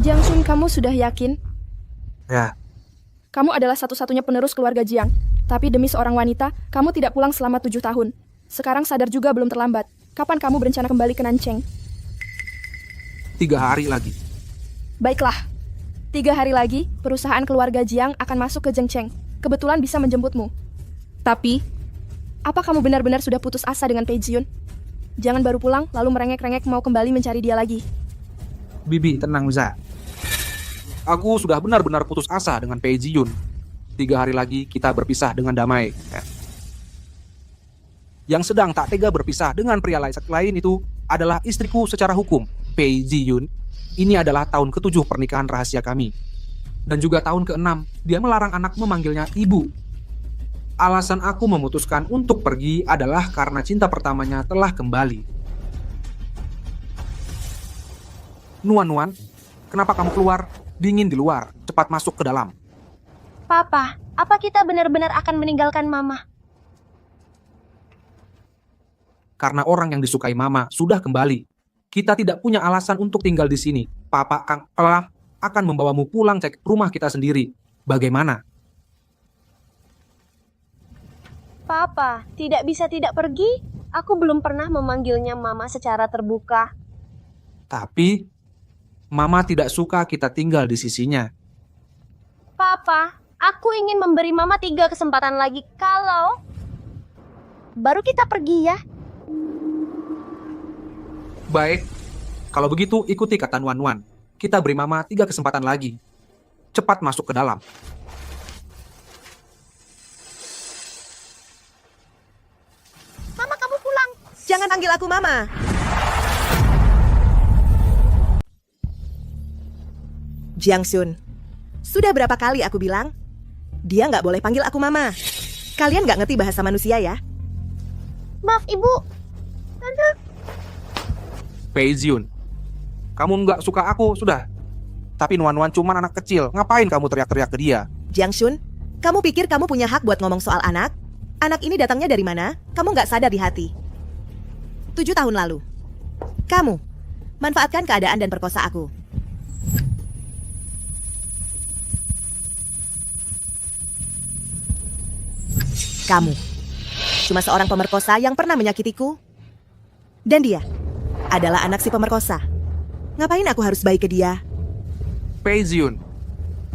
Jiang Shun, kamu sudah yakin? Ya, Kamu adalah satu-satunya penerus keluarga Jiang. Tapi demi seorang wanita, kamu tidak pulang selama 7 tahun. Sekarang sadar juga belum terlambat. Kapan kamu berencana kembali ke Nancheng? 3 hari lagi. Baiklah. 3 hari lagi, perusahaan keluarga Jiang akan masuk ke Zhengcheng. Kebetulan bisa menjemputmu. Tapi, apa kamu benar-benar sudah putus asa dengan Pei Jiyun? Jangan baru pulang, lalu merengek-rengek mau kembali mencari dia lagi. Bibi, tenang Za. Aku sudah benar-benar putus asa dengan Pei Jiyun. 3 hari lagi kita berpisah dengan damai. Yang sedang tak tega berpisah dengan pria lain itu adalah istriku secara hukum, Pei Jiyun. Ini adalah tahun ke-7 pernikahan rahasia kami. Dan juga tahun ke-6, dia melarang anak memanggilnya ibu. Alasan aku memutuskan untuk pergi adalah karena cinta pertamanya telah kembali. Nuan, kenapa kamu keluar? Dingin di luar, cepat masuk ke dalam. Papa, apa kita benar-benar akan meninggalkan Mama? Karena orang yang disukai Mama sudah kembali. Kita tidak punya alasan untuk tinggal di sini. Papa akan membawamu pulang cek rumah kita sendiri. Bagaimana? Papa, tidak bisa tidak pergi? Aku belum pernah memanggilnya Mama secara terbuka. Tapi, Mama tidak suka kita tinggal di sisinya. Papa, aku ingin memberi Mama 3 kesempatan lagi kalau baru kita pergi ya. Baik, kalau begitu ikuti kata Nuan. Kita beri Mama 3 kesempatan lagi. Cepat masuk ke dalam. Mama, kamu pulang. Jangan panggil aku Mama. Jiang Shun, sudah berapa kali aku bilang? Dia nggak boleh panggil aku Mama. Kalian nggak ngerti bahasa manusia ya? Maaf, Ibu. Tante. Pei Jiyun, kamu nggak suka aku, sudah. Tapi Nuan cuma anak kecil. Ngapain kamu teriak-teriak ke dia? Jiang Shun, kamu pikir kamu punya hak buat ngomong soal anak? Anak ini datangnya dari mana? Kamu nggak sadar di hati. 7 tahun lalu, kamu manfaatkan keadaan dan perkosa aku. Kamu cuma seorang pemerkosa yang pernah menyakitiku. Dan dia adalah anak si pemerkosa. Ngapain aku harus baik ke dia? Pei Jiyun,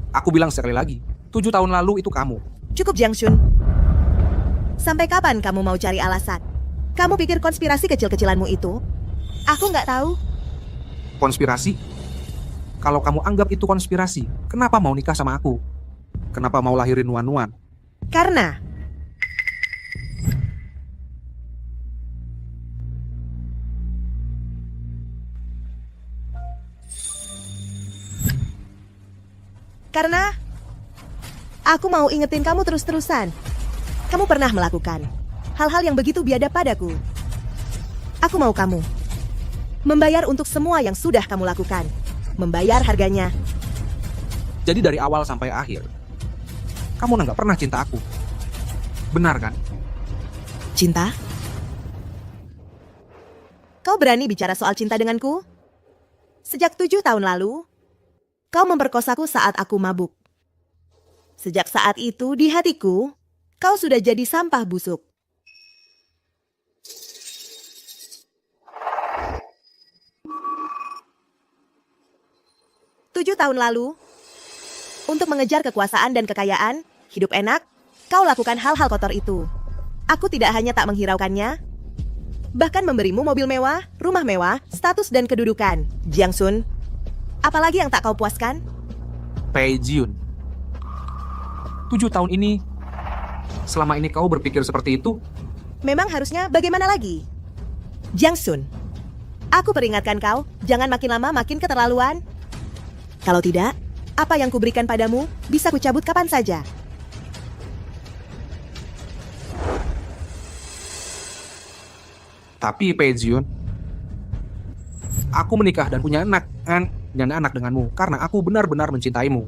aku bilang sekali lagi, 7 tahun lalu itu kamu. Cukup Jiang Shun. Sampai kapan kamu mau cari alasan? Kamu pikir konspirasi kecil-kecilanmu itu? Aku nggak tahu. Konspirasi? Kalau kamu anggap itu konspirasi, kenapa mau nikah sama aku? Kenapa mau lahirin Nuan? Karena aku mau ingetin kamu terus-terusan. Kamu pernah melakukan hal-hal yang begitu biadab padaku. Aku mau kamu membayar untuk semua yang sudah kamu lakukan. Membayar harganya. Jadi dari awal sampai akhir, kamu nggak pernah cinta aku. Benar kan? Cinta? Kau berani bicara soal cinta denganku? Sejak 7 tahun lalu, kau memperkosaku saat aku mabuk. Sejak saat itu di hatiku, kau sudah jadi sampah busuk. Tujuh tahun lalu, untuk mengejar kekuasaan dan kekayaan, hidup enak, kau lakukan hal-hal kotor itu. Aku tidak hanya tak menghiraukannya, bahkan memberimu mobil mewah, rumah mewah, status dan kedudukan. Jiang Shun, apalagi yang tak kau puaskan? Pei Jiyun, 7 tahun ini, selama ini kau berpikir seperti itu? Memang harusnya bagaimana lagi? Jiang Shun, aku peringatkan kau, jangan makin lama makin keterlaluan. Kalau tidak, apa yang kuberikan padamu bisa kucabut kapan saja. Tapi Pei Jiyun, aku menikah dan punya anak denganmu karena aku benar-benar mencintaimu.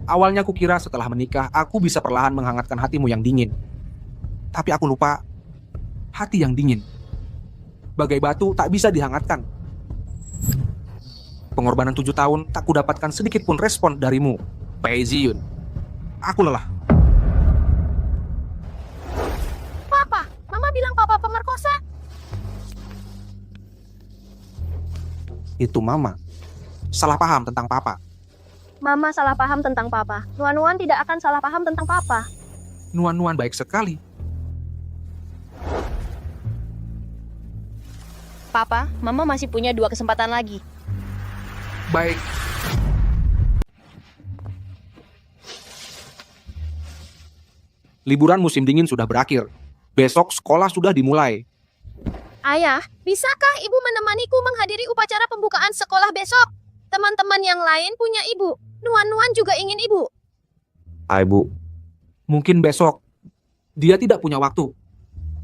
Awalnya aku kira setelah menikah aku bisa perlahan menghangatkan hatimu yang dingin. Tapi aku lupa, hati yang dingin bagai batu tak bisa dihangatkan. pengorbanan 7 tahun, tak kudapatkan sedikit pun respon darimu. Pei Ziyun. Aku lelah. Papa, Mama bilang Papa pemerkosa. Itu Mama. Salah paham tentang Papa. Mama salah paham tentang Papa. Nuan-Nuan tidak akan salah paham tentang Papa. Nuan-Nuan baik sekali. Papa, Mama masih punya 2 kesempatan lagi. Baik. Liburan musim dingin sudah berakhir. Besok sekolah sudah dimulai. Ayah, bisakah ibu menemaniku menghadiri upacara pembukaan sekolah besok? Teman-teman yang lain punya ibu. Nuan-Nuan juga ingin ibu. Bu. Mungkin besok. Dia tidak punya waktu.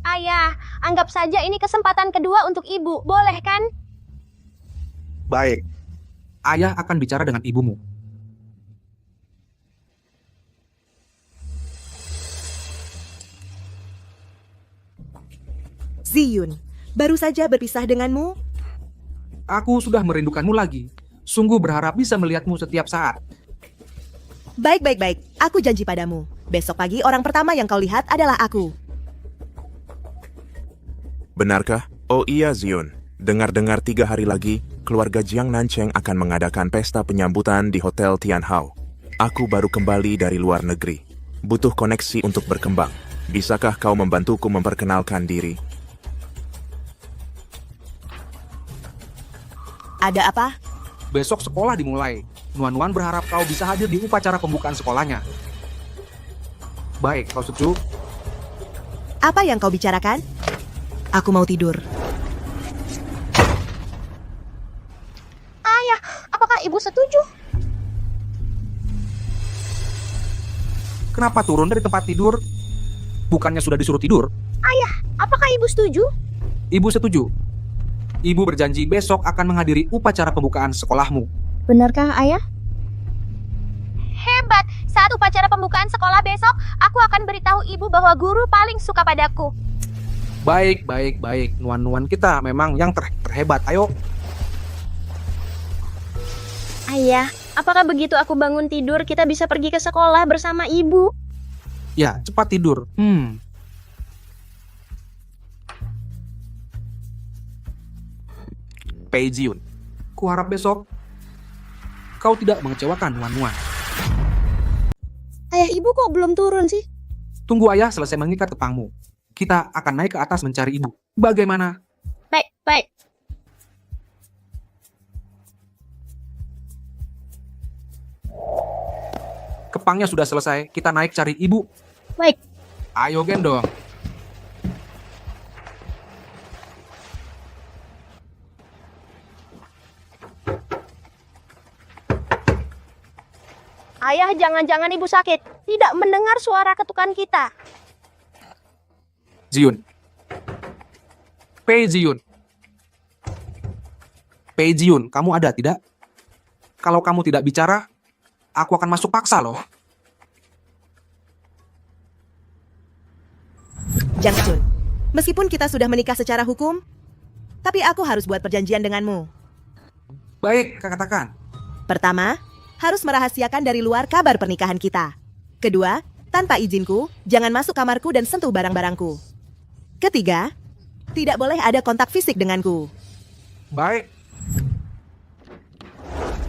Ayah, anggap saja ini kesempatan kedua untuk ibu. Boleh kan? Baik. Ayah akan bicara dengan ibumu. Ziyun, baru saja berpisah denganmu. Aku sudah merindukanmu lagi. Sungguh berharap bisa melihatmu setiap saat. Baik. Aku janji padamu. Besok pagi orang pertama yang kau lihat adalah aku. Benarkah? Oh iya Zion, dengar-dengar 3 hari lagi, keluarga Jiang Nancheng akan mengadakan pesta penyambutan di Hotel Tianhao. Aku baru kembali dari luar negeri. Butuh koneksi untuk berkembang. Bisakah kau membantuku memperkenalkan diri? Ada apa? Besok sekolah dimulai. Nuan-Nuan berharap kau bisa hadir di upacara pembukaan sekolahnya. Baik, kau setuju? Apa yang kau bicarakan? Aku mau tidur. Ayah, apakah ibu setuju? Kenapa turun dari tempat tidur? Bukannya sudah disuruh tidur? Ayah, apakah ibu setuju? Ibu setuju. Ibu berjanji besok akan menghadiri upacara pembukaan sekolahmu. Benarkah ayah? Hebat, saat upacara pembukaan sekolah besok, aku akan beritahu ibu bahwa guru paling suka padaku. Baik. Nuan-Nuan kita memang yang terhebat. Ayo. Ayah, apakah begitu aku bangun tidur kita bisa pergi ke sekolah bersama ibu? Ya, cepat tidur. Pei Ziyun, kuharap besok kau tidak mengecewakan Nuan-Nuan. Ayah, ibu kok belum turun sih? Tunggu ayah selesai mengikat kepangmu. Kita akan naik ke atas mencari ibu. Bagaimana? Baik. Kepangnya sudah selesai, kita naik cari ibu. Baik. Ayo gendong. Ayah, jangan-jangan ibu sakit. Tidak mendengar suara ketukan kita. Ziyun. Pei Ziyun. Pei Ziyun, kamu ada tidak? Kalau kamu tidak bicara, aku akan masuk paksa loh. Jang Chun, meskipun kita sudah menikah secara hukum, tapi aku harus buat perjanjian denganmu. Baik, katakan. Pertama, harus merahasiakan dari luar kabar pernikahan kita. Kedua, tanpa izinku, jangan masuk kamarku dan sentuh barang-barangku. Ketiga, tidak boleh ada kontak fisik denganku. Baik.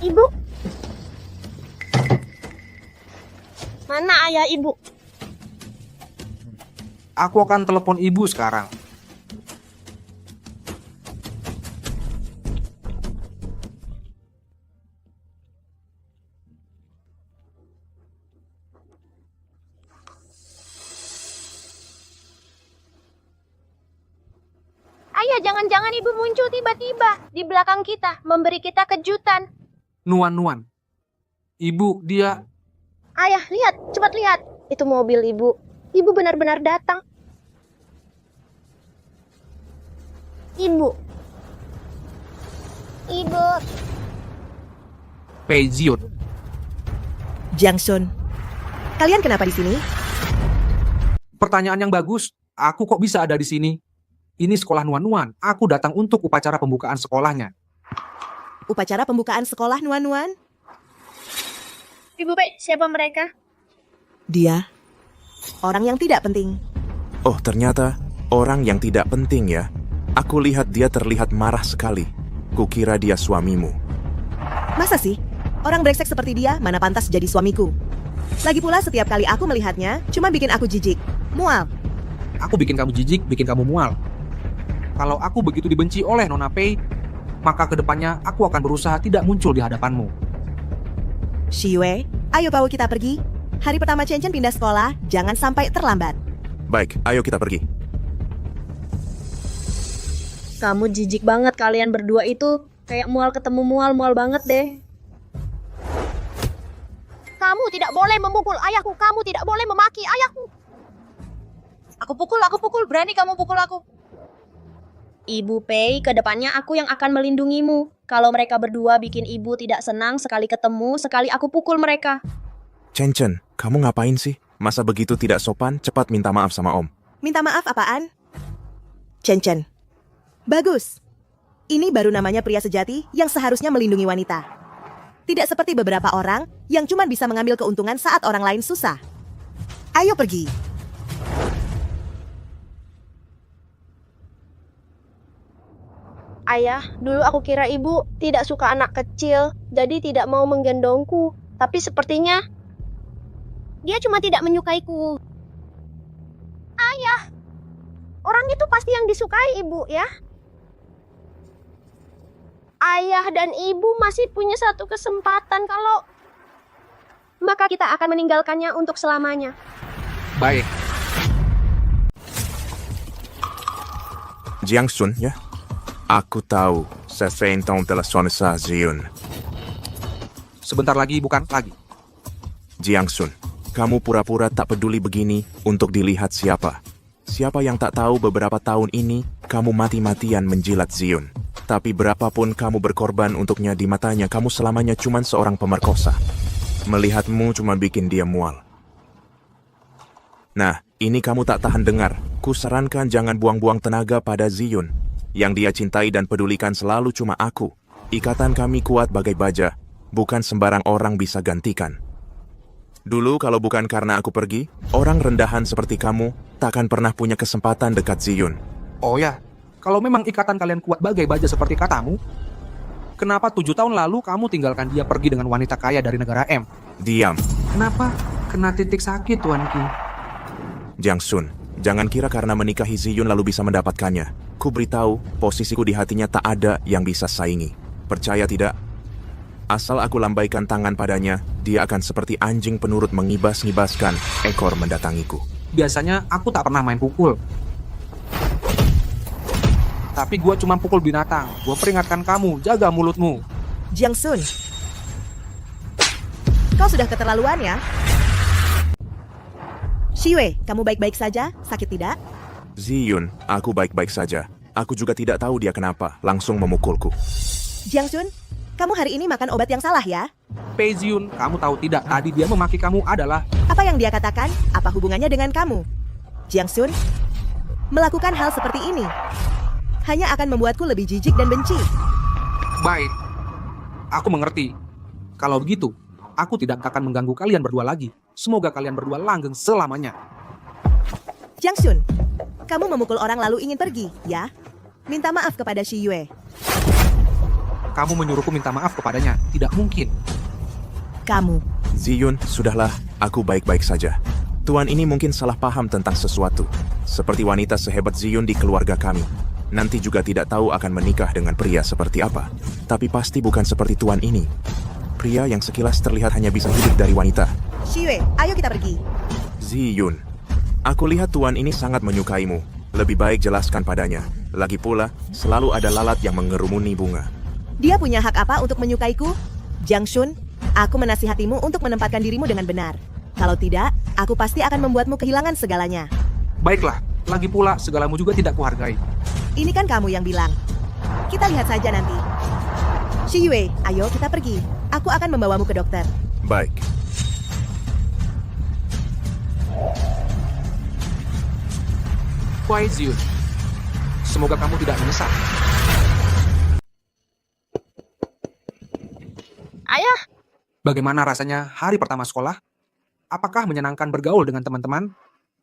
Ibu. Mana ayah ibu? Aku akan telepon ibu sekarang. Ayah, jangan-jangan ibu muncul tiba-tiba di belakang kita, memberi kita kejutan. Nuan-Nuan. Ibu, dia... Ayah, lihat, cepat lihat. Itu mobil ibu. Ibu benar-benar datang. Ibu. Pei Ziyun. Jang Chun, kalian kenapa di sini? Pertanyaan yang bagus. Aku kok bisa ada di sini? Ini sekolah Nuan-Nuan. Aku datang untuk upacara pembukaan sekolahnya. upacara pembukaan sekolah Nuan-Nuan? Ibu Pei, siapa mereka? Dia. Orang yang tidak penting. Oh, ternyata orang yang tidak penting ya. Aku lihat dia terlihat marah sekali. Kukira dia suamimu. Masa sih? Orang brengsek seperti dia mana pantas jadi suamiku? Lagi pula setiap kali aku melihatnya, cuma bikin aku jijik. Mual. Aku bikin kamu jijik, bikin kamu mual. Kalau aku begitu dibenci oleh Nona Pei, maka kedepannya aku akan berusaha tidak muncul di hadapanmu. Shiyue, ayo Pau kita pergi. Hari pertama Chen pindah sekolah, jangan sampai terlambat. Baik, ayo kita pergi. Kamu jijik banget kalian berdua itu. Kayak mual ketemu mual banget deh. Kamu tidak boleh memukul ayahku. Kamu tidak boleh memaki ayahku. Aku pukul. Berani kamu pukul aku. Ibu Pei, kedepannya aku yang akan melindungimu. Kalau mereka berdua bikin ibu tidak senang, sekali ketemu, sekali aku pukul mereka. Chen, kamu ngapain sih? Masa begitu tidak sopan, cepat minta maaf sama Om. Minta maaf apaan? Chen. Bagus. Ini baru namanya pria sejati yang seharusnya melindungi wanita. Tidak seperti beberapa orang yang cuma bisa mengambil keuntungan saat orang lain susah. Ayo pergi. Ayah, dulu aku kira ibu tidak suka anak kecil, jadi tidak mau menggendongku. Tapi sepertinya dia cuma tidak menyukaiku. Ayah, orang itu pasti yang disukai ibu ya. Ayah dan ibu masih punya satu kesempatan kalau maka kita akan meninggalkannya untuk selamanya. Baik, Jiang Sun ya? Aku tahu, c'est fait temps de la sonnerie Zion. sebentar lagi bukan lagi. Jiang Sun, kamu pura-pura tak peduli begini untuk dilihat siapa. Siapa yang tak tahu beberapa tahun ini kamu mati-matian menjilat Zion. Tapi berapapun kamu berkorban untuknya di matanya, kamu selamanya cuma seorang pemerkosa. Melihatmu cuma bikin dia mual. Nah, ini kamu tak tahan dengar. Kusarankan jangan buang-buang tenaga pada Zion. Yang dia cintai dan pedulikan selalu cuma aku. Ikatan kami kuat bagai baja. Bukan sembarang orang bisa gantikan. Dulu kalau bukan karena aku pergi, orang rendahan seperti kamu takkan pernah punya kesempatan dekat Zion. Oh ya, kalau memang ikatan kalian kuat bagai baja seperti katamu, kenapa 7 tahun lalu kamu tinggalkan dia pergi dengan wanita kaya dari negara M? Diam, Kenapa? Kena titik sakit, Tuan Ki. Jiang Sun. Jangan kira karena menikahi Ziyun lalu bisa mendapatkannya. Ku beritahu, posisiku di hatinya tak ada yang bisa saingi. Percaya tidak? Asal aku lambaikan tangan padanya, dia akan seperti anjing penurut mengibas-ngibaskan ekor mendatangiku. Biasanya aku tak pernah main pukul. Tapi gua cuma pukul binatang. Gua peringatkan kamu, jaga mulutmu. Jiang Sun. Kau sudah keterlaluan ya? Shiyue, kamu baik-baik saja? Sakit tidak? Ziyun, aku baik-baik saja. Aku juga tidak tahu dia kenapa, langsung memukulku. Jiang Sun, kamu hari ini makan obat yang salah ya? Pei Ziun, kamu tahu tidak, tadi dia memaki kamu adalah... Apa yang dia katakan? Apa hubungannya dengan kamu? Jiang Sun, melakukan hal seperti ini hanya akan membuatku lebih jijik dan benci. Baik, aku mengerti. Kalau begitu, aku tidak akan mengganggu kalian berdua lagi. Semoga kalian berdua langgeng selamanya. Jiang Sun, kamu memukul orang lalu ingin pergi, ya? Minta maaf kepada Shiyue. Kamu menyuruhku minta maaf kepadanya. Tidak mungkin. Kamu. Ziyun, sudahlah, aku baik-baik saja. Tuan ini mungkin salah paham tentang sesuatu. Seperti wanita sehebat Ziyun di keluarga kami. Nanti juga tidak tahu akan menikah dengan pria seperti apa. Tapi pasti bukan seperti tuan ini. Pria yang sekilas terlihat hanya bisa hidup dari wanita. Shiyue, ayo kita pergi. Ziyun, aku lihat tuan ini sangat menyukaimu. Lebih baik jelaskan padanya. Lagi pula, selalu ada lalat yang mengerumuni bunga. Dia punya hak apa untuk menyukaiku? Jiang Sun, aku menasihatimu untuk menempatkan dirimu dengan benar. Kalau tidak, aku pasti akan membuatmu kehilangan segalanya. Baiklah, lagi pula segalamu juga tidak kuhargai. Ini kan kamu yang bilang. Kita lihat saja nanti. Shiyue, ayo kita pergi. Aku akan membawamu ke dokter. Baik. Kuai Ziun, semoga kamu tidak menyesal. Ayah, Bagaimana rasanya hari pertama sekolah? Apakah menyenangkan bergaul dengan teman-teman?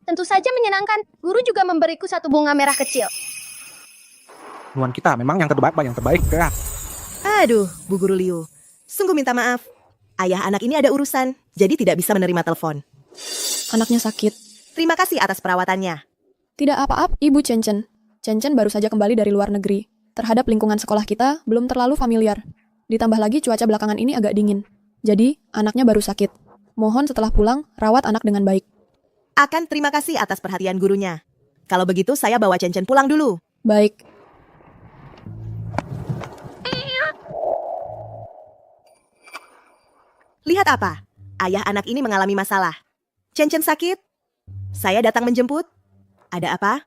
tentu saja menyenangkan. Guru juga memberiku satu bunga merah kecil. Nuan kita memang yang terbaik ya. Aduh, Bu Guru Liu. Sungguh minta maaf. Ayah anak ini ada urusan, jadi tidak bisa menerima telepon. Anaknya sakit. Terima kasih atas perawatannya. Tidak apa-apa, Ibu Chen-Chen. Chen-Chen baru saja kembali dari luar negeri. Terhadap lingkungan sekolah kita belum terlalu familiar. Ditambah lagi cuaca belakangan ini agak dingin. Jadi, anaknya baru sakit. Mohon setelah pulang, rawat anak dengan baik. Akan terima kasih atas perhatian gurunya. Kalau begitu, saya bawa Chen-Chen pulang dulu. Baik. Lihat apa? Ayah anak ini mengalami masalah. Chen-Chen sakit? Saya datang menjemput. Ada apa?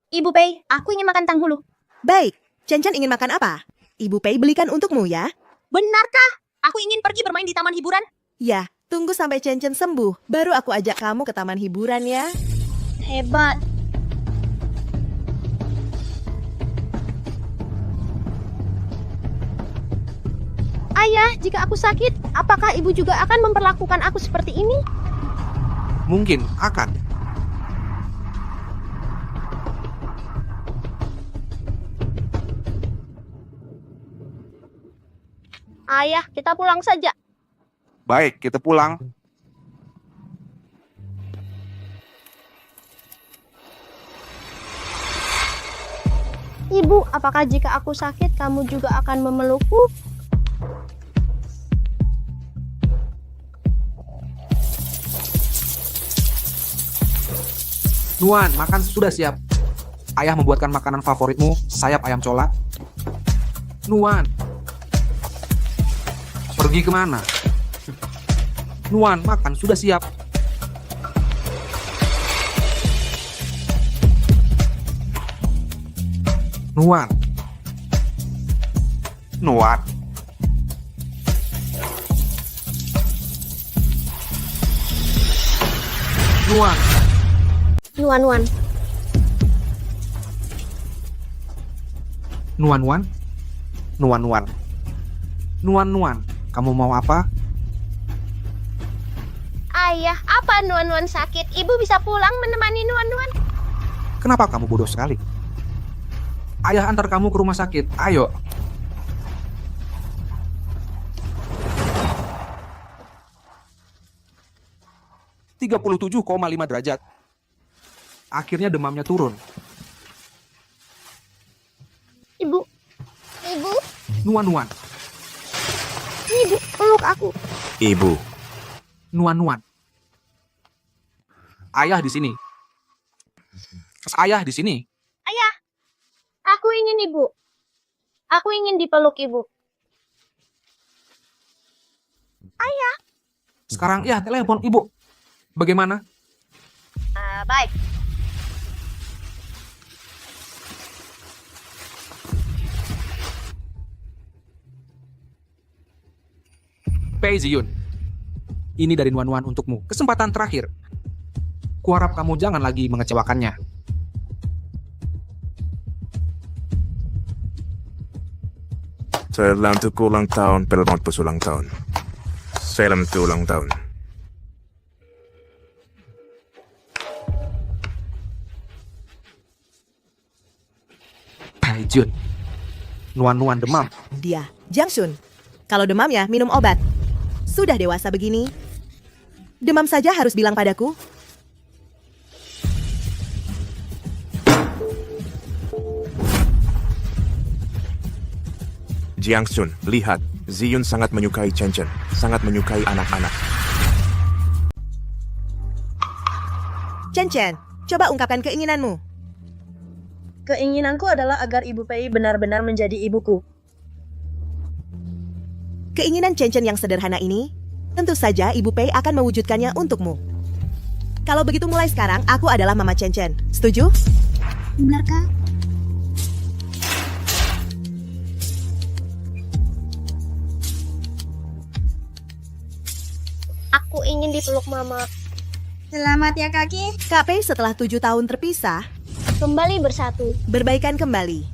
Ibu Pei, aku ingin makan tanghulu. Baik, Chen-Chen ingin makan apa? Ibu Pei belikan untukmu ya. Benarkah? Aku ingin pergi bermain di taman hiburan. Ya, tunggu sampai Chen-Chen sembuh. Baru aku ajak kamu ke taman hiburan ya. Hebat. Ayah, jika aku sakit, apakah ibu juga akan memperlakukan aku seperti ini? Mungkin akan. Ayah, kita pulang saja. Baik, kita pulang. Ibu, apakah jika aku sakit, kamu juga akan memelukku? Nuan, makan sudah siap. Ayah membuatkan makanan favoritmu, sayap ayam cola. Nuan, pergi kemana? Nuan, makan sudah siap. Nuan. Nuan. Nuan. Nuan-nuan. Nuan-nuan. Nuan-nuan. Nuan-nuan. Kamu mau apa? Ayah, apa Nuan-nuan sakit? Ibu bisa pulang menemani Nuan-nuan. Kenapa kamu bodoh sekali? Ayah antar kamu ke rumah sakit. Ayo. ...37,5 derajat. Akhirnya demamnya turun. Ibu. Ibu. Nuan-nuan. Ibu, peluk aku. Ibu, Nuan-nuan. Ayah di sini. Ayah di sini. Ayah, aku ingin ibu. Aku ingin dipeluk ibu. Ayah. Sekarang ya telepon ibu. Bagaimana? Baik. Pei Ziyun. Ini dari Nuan-nuan untukmu. Kesempatan terakhir. Kuharap kamu jangan lagi mengecewakannya. selamat ulang tahun, pelmot ulang tahun. Selamat ulang tahun. Pei Ziyun. Nuan-nuan demam. Dia, Jiang Shun. Kalau demam ya, minum obat. Sudah dewasa begini. Demam saja harus bilang padaku. Jiang Shun, lihat. Ziyun sangat menyukai Chen-Chen. Sangat menyukai anak-anak. Chen-Chen, coba ungkapkan keinginanmu. Keinginanku adalah agar Ibu Pei benar-benar menjadi ibuku. Keinginan Chen-Chen yang sederhana ini, tentu saja Ibu Pei akan mewujudkannya untukmu. Kalau begitu mulai sekarang, aku adalah Mama Chen-Chen. Setuju? Benarkah? Aku ingin dipeluk Mama. Selamat ya kaki. Kak Pei setelah 7 tahun terpisah, Kembali bersatu. berbaikan kembali.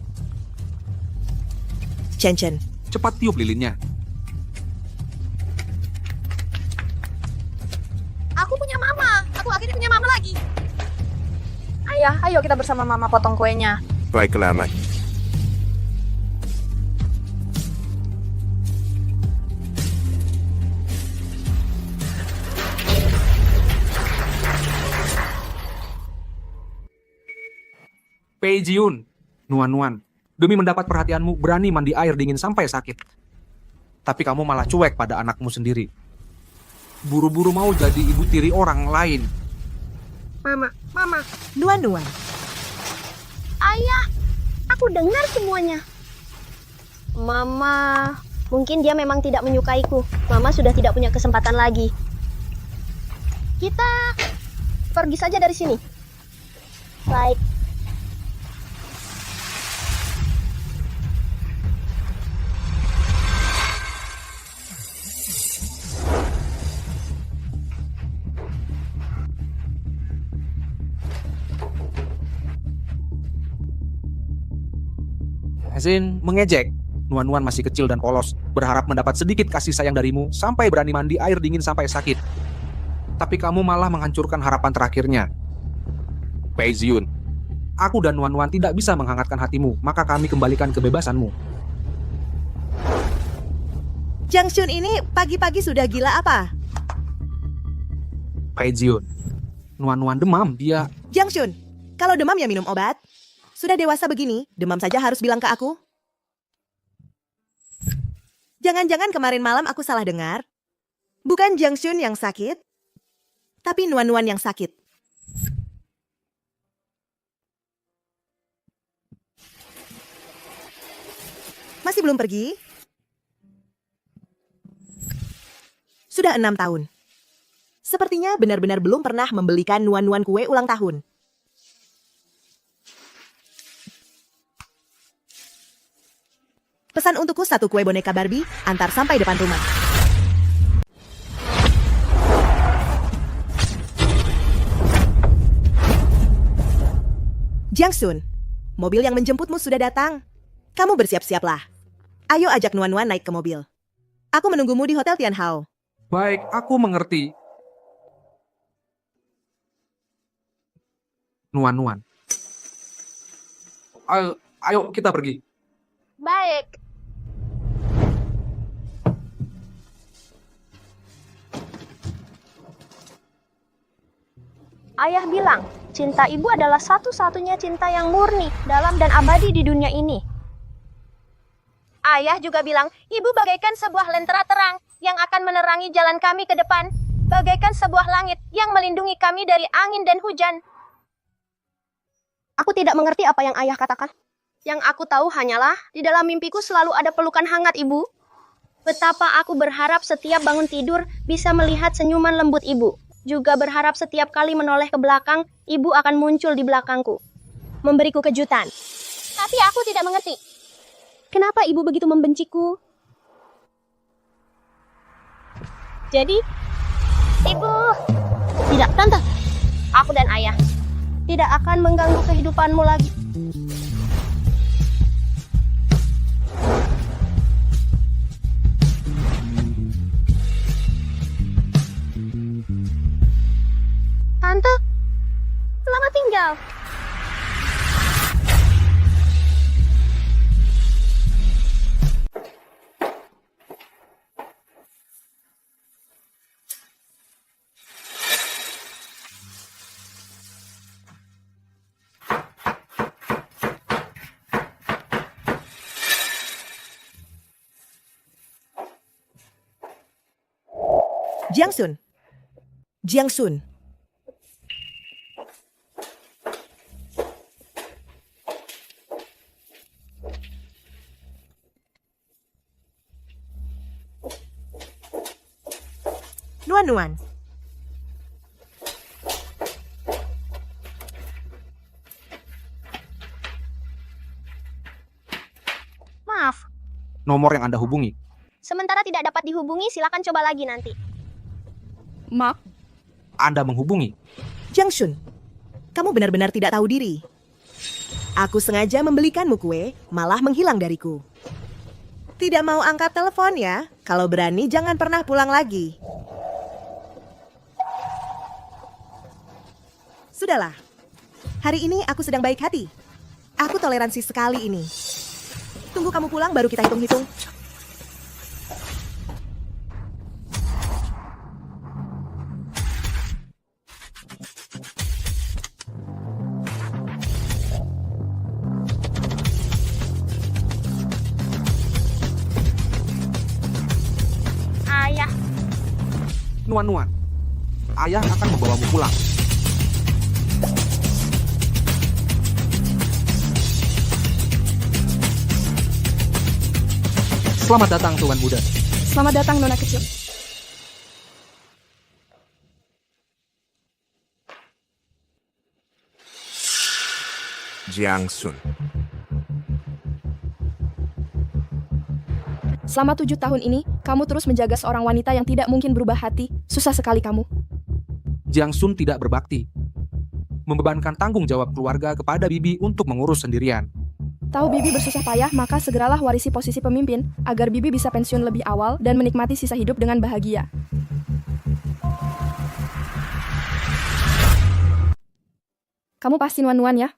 Chen-Chen, Cepat tiup lilinnya. lagi. Ayah, ayo kita bersama mama potong kuenya. Baiklah, Mai. Pei Jiyun, Nuan-Nuan, demi mendapat perhatianmu berani mandi air dingin sampai sakit. Tapi kamu malah cuek pada anakmu sendiri. Buru-buru mau jadi ibu tiri orang lain. Mama. Nuan-Nuan, Ayah, aku dengar semuanya. Mama, mungkin dia memang tidak menyukaiku. Mama sudah tidak punya kesempatan lagi. Kita pergi saja dari sini. Baik. Hazin mengejek. Nuan-Nuan masih kecil dan polos, berharap mendapat sedikit kasih sayang darimu sampai berani mandi air dingin sampai sakit. Tapi kamu malah menghancurkan harapan terakhirnya. Pei Jiyun, aku dan Nuan-Nuan tidak bisa menghangatkan hatimu, maka kami kembalikan kebebasanmu. Jiang Shun ini pagi-pagi sudah gila apa? Pei Jiyun, Nuan-Nuan demam, dia... Jiang Shun, kalau demam ya minum obat. Sudah dewasa begini, demam saja harus bilang ke aku. Jangan-jangan kemarin malam aku salah dengar. Bukan Jiang Shun yang sakit, tapi Nuan-Nuan yang sakit. Masih belum pergi? Sudah 6 tahun. Sepertinya benar-benar belum pernah membelikan Nuan-Nuan kue ulang tahun. Pesan untukku 1 kue boneka Barbie, antar sampai depan rumah. Jiang Shun, mobil yang menjemputmu sudah datang. Kamu bersiap-siaplah. Ayo ajak Nuan-Nuan naik ke mobil. Aku menunggumu di Hotel Tianhao. Baik, aku mengerti. Nuan-Nuan. Ayo kita pergi. Baik. Ayah bilang, cinta ibu adalah satu-satunya cinta yang murni, dalam dan abadi di dunia ini. Ayah juga bilang, ibu bagaikan sebuah lentera terang yang akan menerangi jalan kami ke depan, bagaikan sebuah langit yang melindungi kami dari angin dan hujan. Aku tidak mengerti apa yang ayah katakan. Yang aku tahu hanyalah, di dalam mimpiku selalu ada pelukan hangat ibu. Betapa aku berharap setiap bangun tidur bisa melihat senyuman lembut ibu. Juga berharap setiap kali menoleh ke belakang, ibu akan muncul di belakangku. Memberiku kejutan. Tapi aku tidak mengerti. Kenapa ibu begitu membenciku? Jadi, ibu... Tidak, tante. Aku dan ayah tidak akan mengganggu kehidupanmu lagi. Tante, selamat tinggal. Jiang Shun. Jiang Shun. Nuan-Nuan. Maaf, Nomor yang Anda hubungi. sementara tidak dapat dihubungi, silakan coba lagi nanti. Maaf, Anda menghubungi. Jiang Shun, kamu benar-benar tidak tahu diri. Aku sengaja membelikanmu kue, malah menghilang dariku. Tidak mau angkat telepon ya? Kalau berani jangan pernah pulang lagi. Sudahlah. Hari ini aku sedang baik hati. Aku toleransi sekali ini. Tunggu kamu pulang baru kita hitung-hitung. Ayah, Nuan-nuan, ayah akan membawamu pulang. Selamat datang, Tuan Muda. Selamat datang, Nona kecil. Jiang Sun. Selama 7 tahun ini, kamu terus menjaga seorang wanita yang tidak mungkin berubah hati. Susah sekali kamu. Jiang Sun tidak berbakti. Membebankan tanggung jawab keluarga kepada Bibi untuk mengurus sendirian. Tahu Bibi bersusah payah, maka segeralah warisi posisi pemimpin agar Bibi bisa pensiun lebih awal dan menikmati sisa hidup dengan bahagia. Kamu pasti nuan-nuan ya?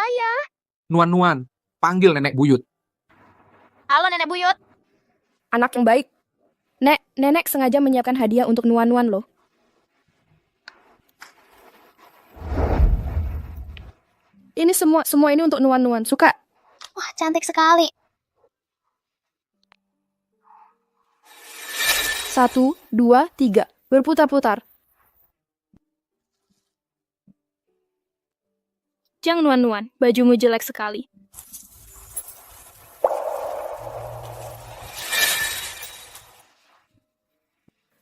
ayah. Nuan-nuan, panggil nenek buyut. Halo nenek buyut. Anak yang baik. Nenek sengaja menyiapkan hadiah untuk nuan-nuan loh. Ini semua ini untuk nuan-nuan. Suka? Wah, cantik sekali. 1, 2, 3. Berputar-putar. Jang nuan-nuan, bajumu jelek sekali.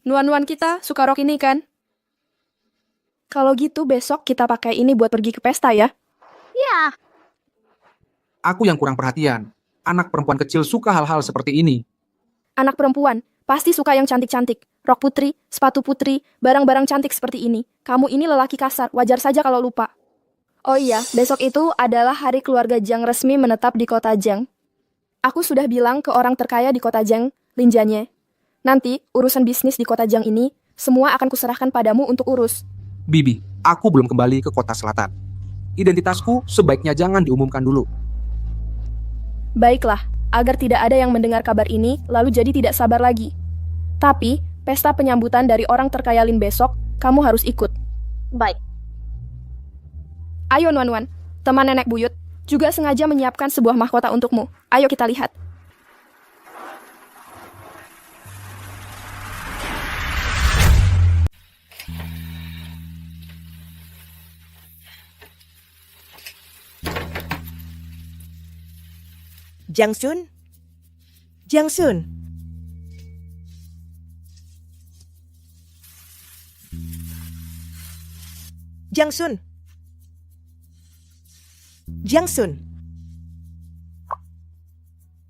Nuan-nuan kita suka rok ini kan? Kalau gitu besok kita pakai ini buat pergi ke pesta ya? Ya, Aku yang kurang perhatian. Anak perempuan kecil suka hal-hal seperti ini. Anak perempuan pasti suka yang cantik-cantik. Rok putri, sepatu putri, barang-barang cantik seperti ini. Kamu ini lelaki kasar, wajar saja kalau lupa. Oh iya, besok itu adalah hari keluarga Jiang resmi menetap di kota Jiang. Aku sudah bilang ke orang terkaya di kota Jiang, Lin Jianye. Nanti, urusan bisnis di kota Jiang ini, semua akan kuserahkan padamu untuk urus. Bibi, aku belum kembali ke kota selatan. Identitasku sebaiknya jangan diumumkan dulu. Baiklah, agar tidak ada yang mendengar kabar ini, lalu jadi tidak sabar lagi. Tapi, pesta penyambutan dari orang terkaya Lin besok, kamu harus ikut. baik. Ayo Nuan-Nuan, teman nenek buyut, juga sengaja menyiapkan sebuah mahkota untukmu. Ayo kita lihat. Jiang Sun? Jiang Sun? Jiang Sun? Jiang Sun?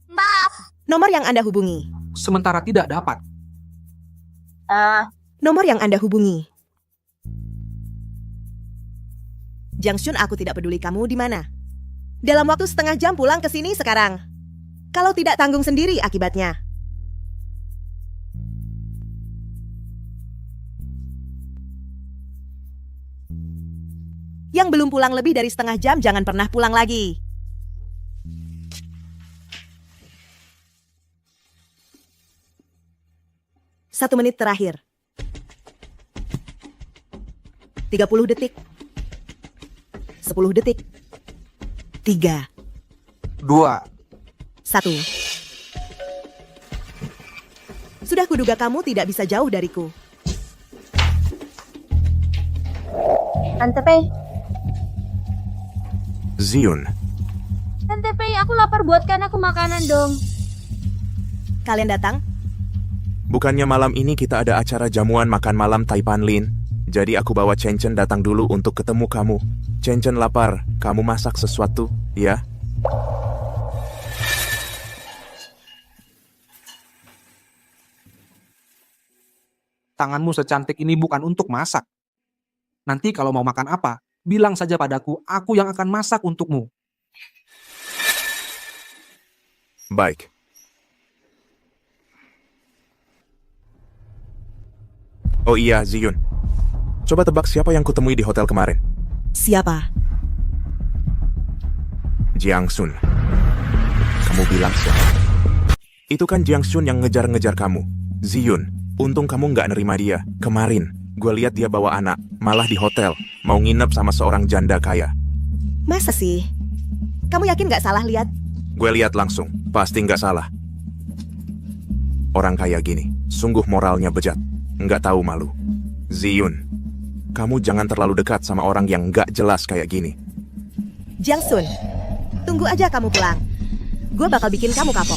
Maaf. Nomor yang Anda hubungi. Sementara tidak dapat. Nomor yang Anda hubungi. Jiang Sun, aku tidak peduli kamu di mana. Dalam waktu setengah jam pulang ke sini sekarang. Kalau tidak tanggung sendiri akibatnya. Yang belum pulang lebih dari setengah jam jangan pernah pulang lagi. Satu menit terakhir. 30 detik. 10 detik. 3, 2. 1. Sudah kuduga kamu tidak bisa jauh dariku. Tante Pei. Zion. Tante Pei, aku lapar, buatkan aku makanan dong. Kalian datang? Bukannya malam ini kita ada acara jamuan makan malam Taipan Lin. Jadi aku bawa Chen Chen datang dulu untuk ketemu kamu. Chen Chen lapar, kamu masak sesuatu, ya? Tanganmu secantik ini bukan untuk masak. Nanti kalau mau makan apa, bilang saja padaku, aku yang akan masak untukmu. Baik. Oh iya, Ziyun. Coba tebak siapa yang kutemui di hotel kemarin. Siapa? Jiang Sun. Kamu bilang siapa? Itu kan Jiang Sun yang ngejar-ngejar kamu. Ziyun, untung kamu nggak nerima dia. Kemarin, gue lihat dia bawa anak, malah di hotel, mau nginep sama seorang janda kaya. Masa sih? Kamu yakin nggak salah lihat? Gue lihat langsung, pasti nggak salah. Orang kaya gini, sungguh moralnya bejat, nggak tahu malu. Ziyun, kamu jangan terlalu dekat sama orang yang nggak jelas kayak gini. Jiang Sun, tunggu aja kamu pulang. Gue bakal bikin kamu kapok.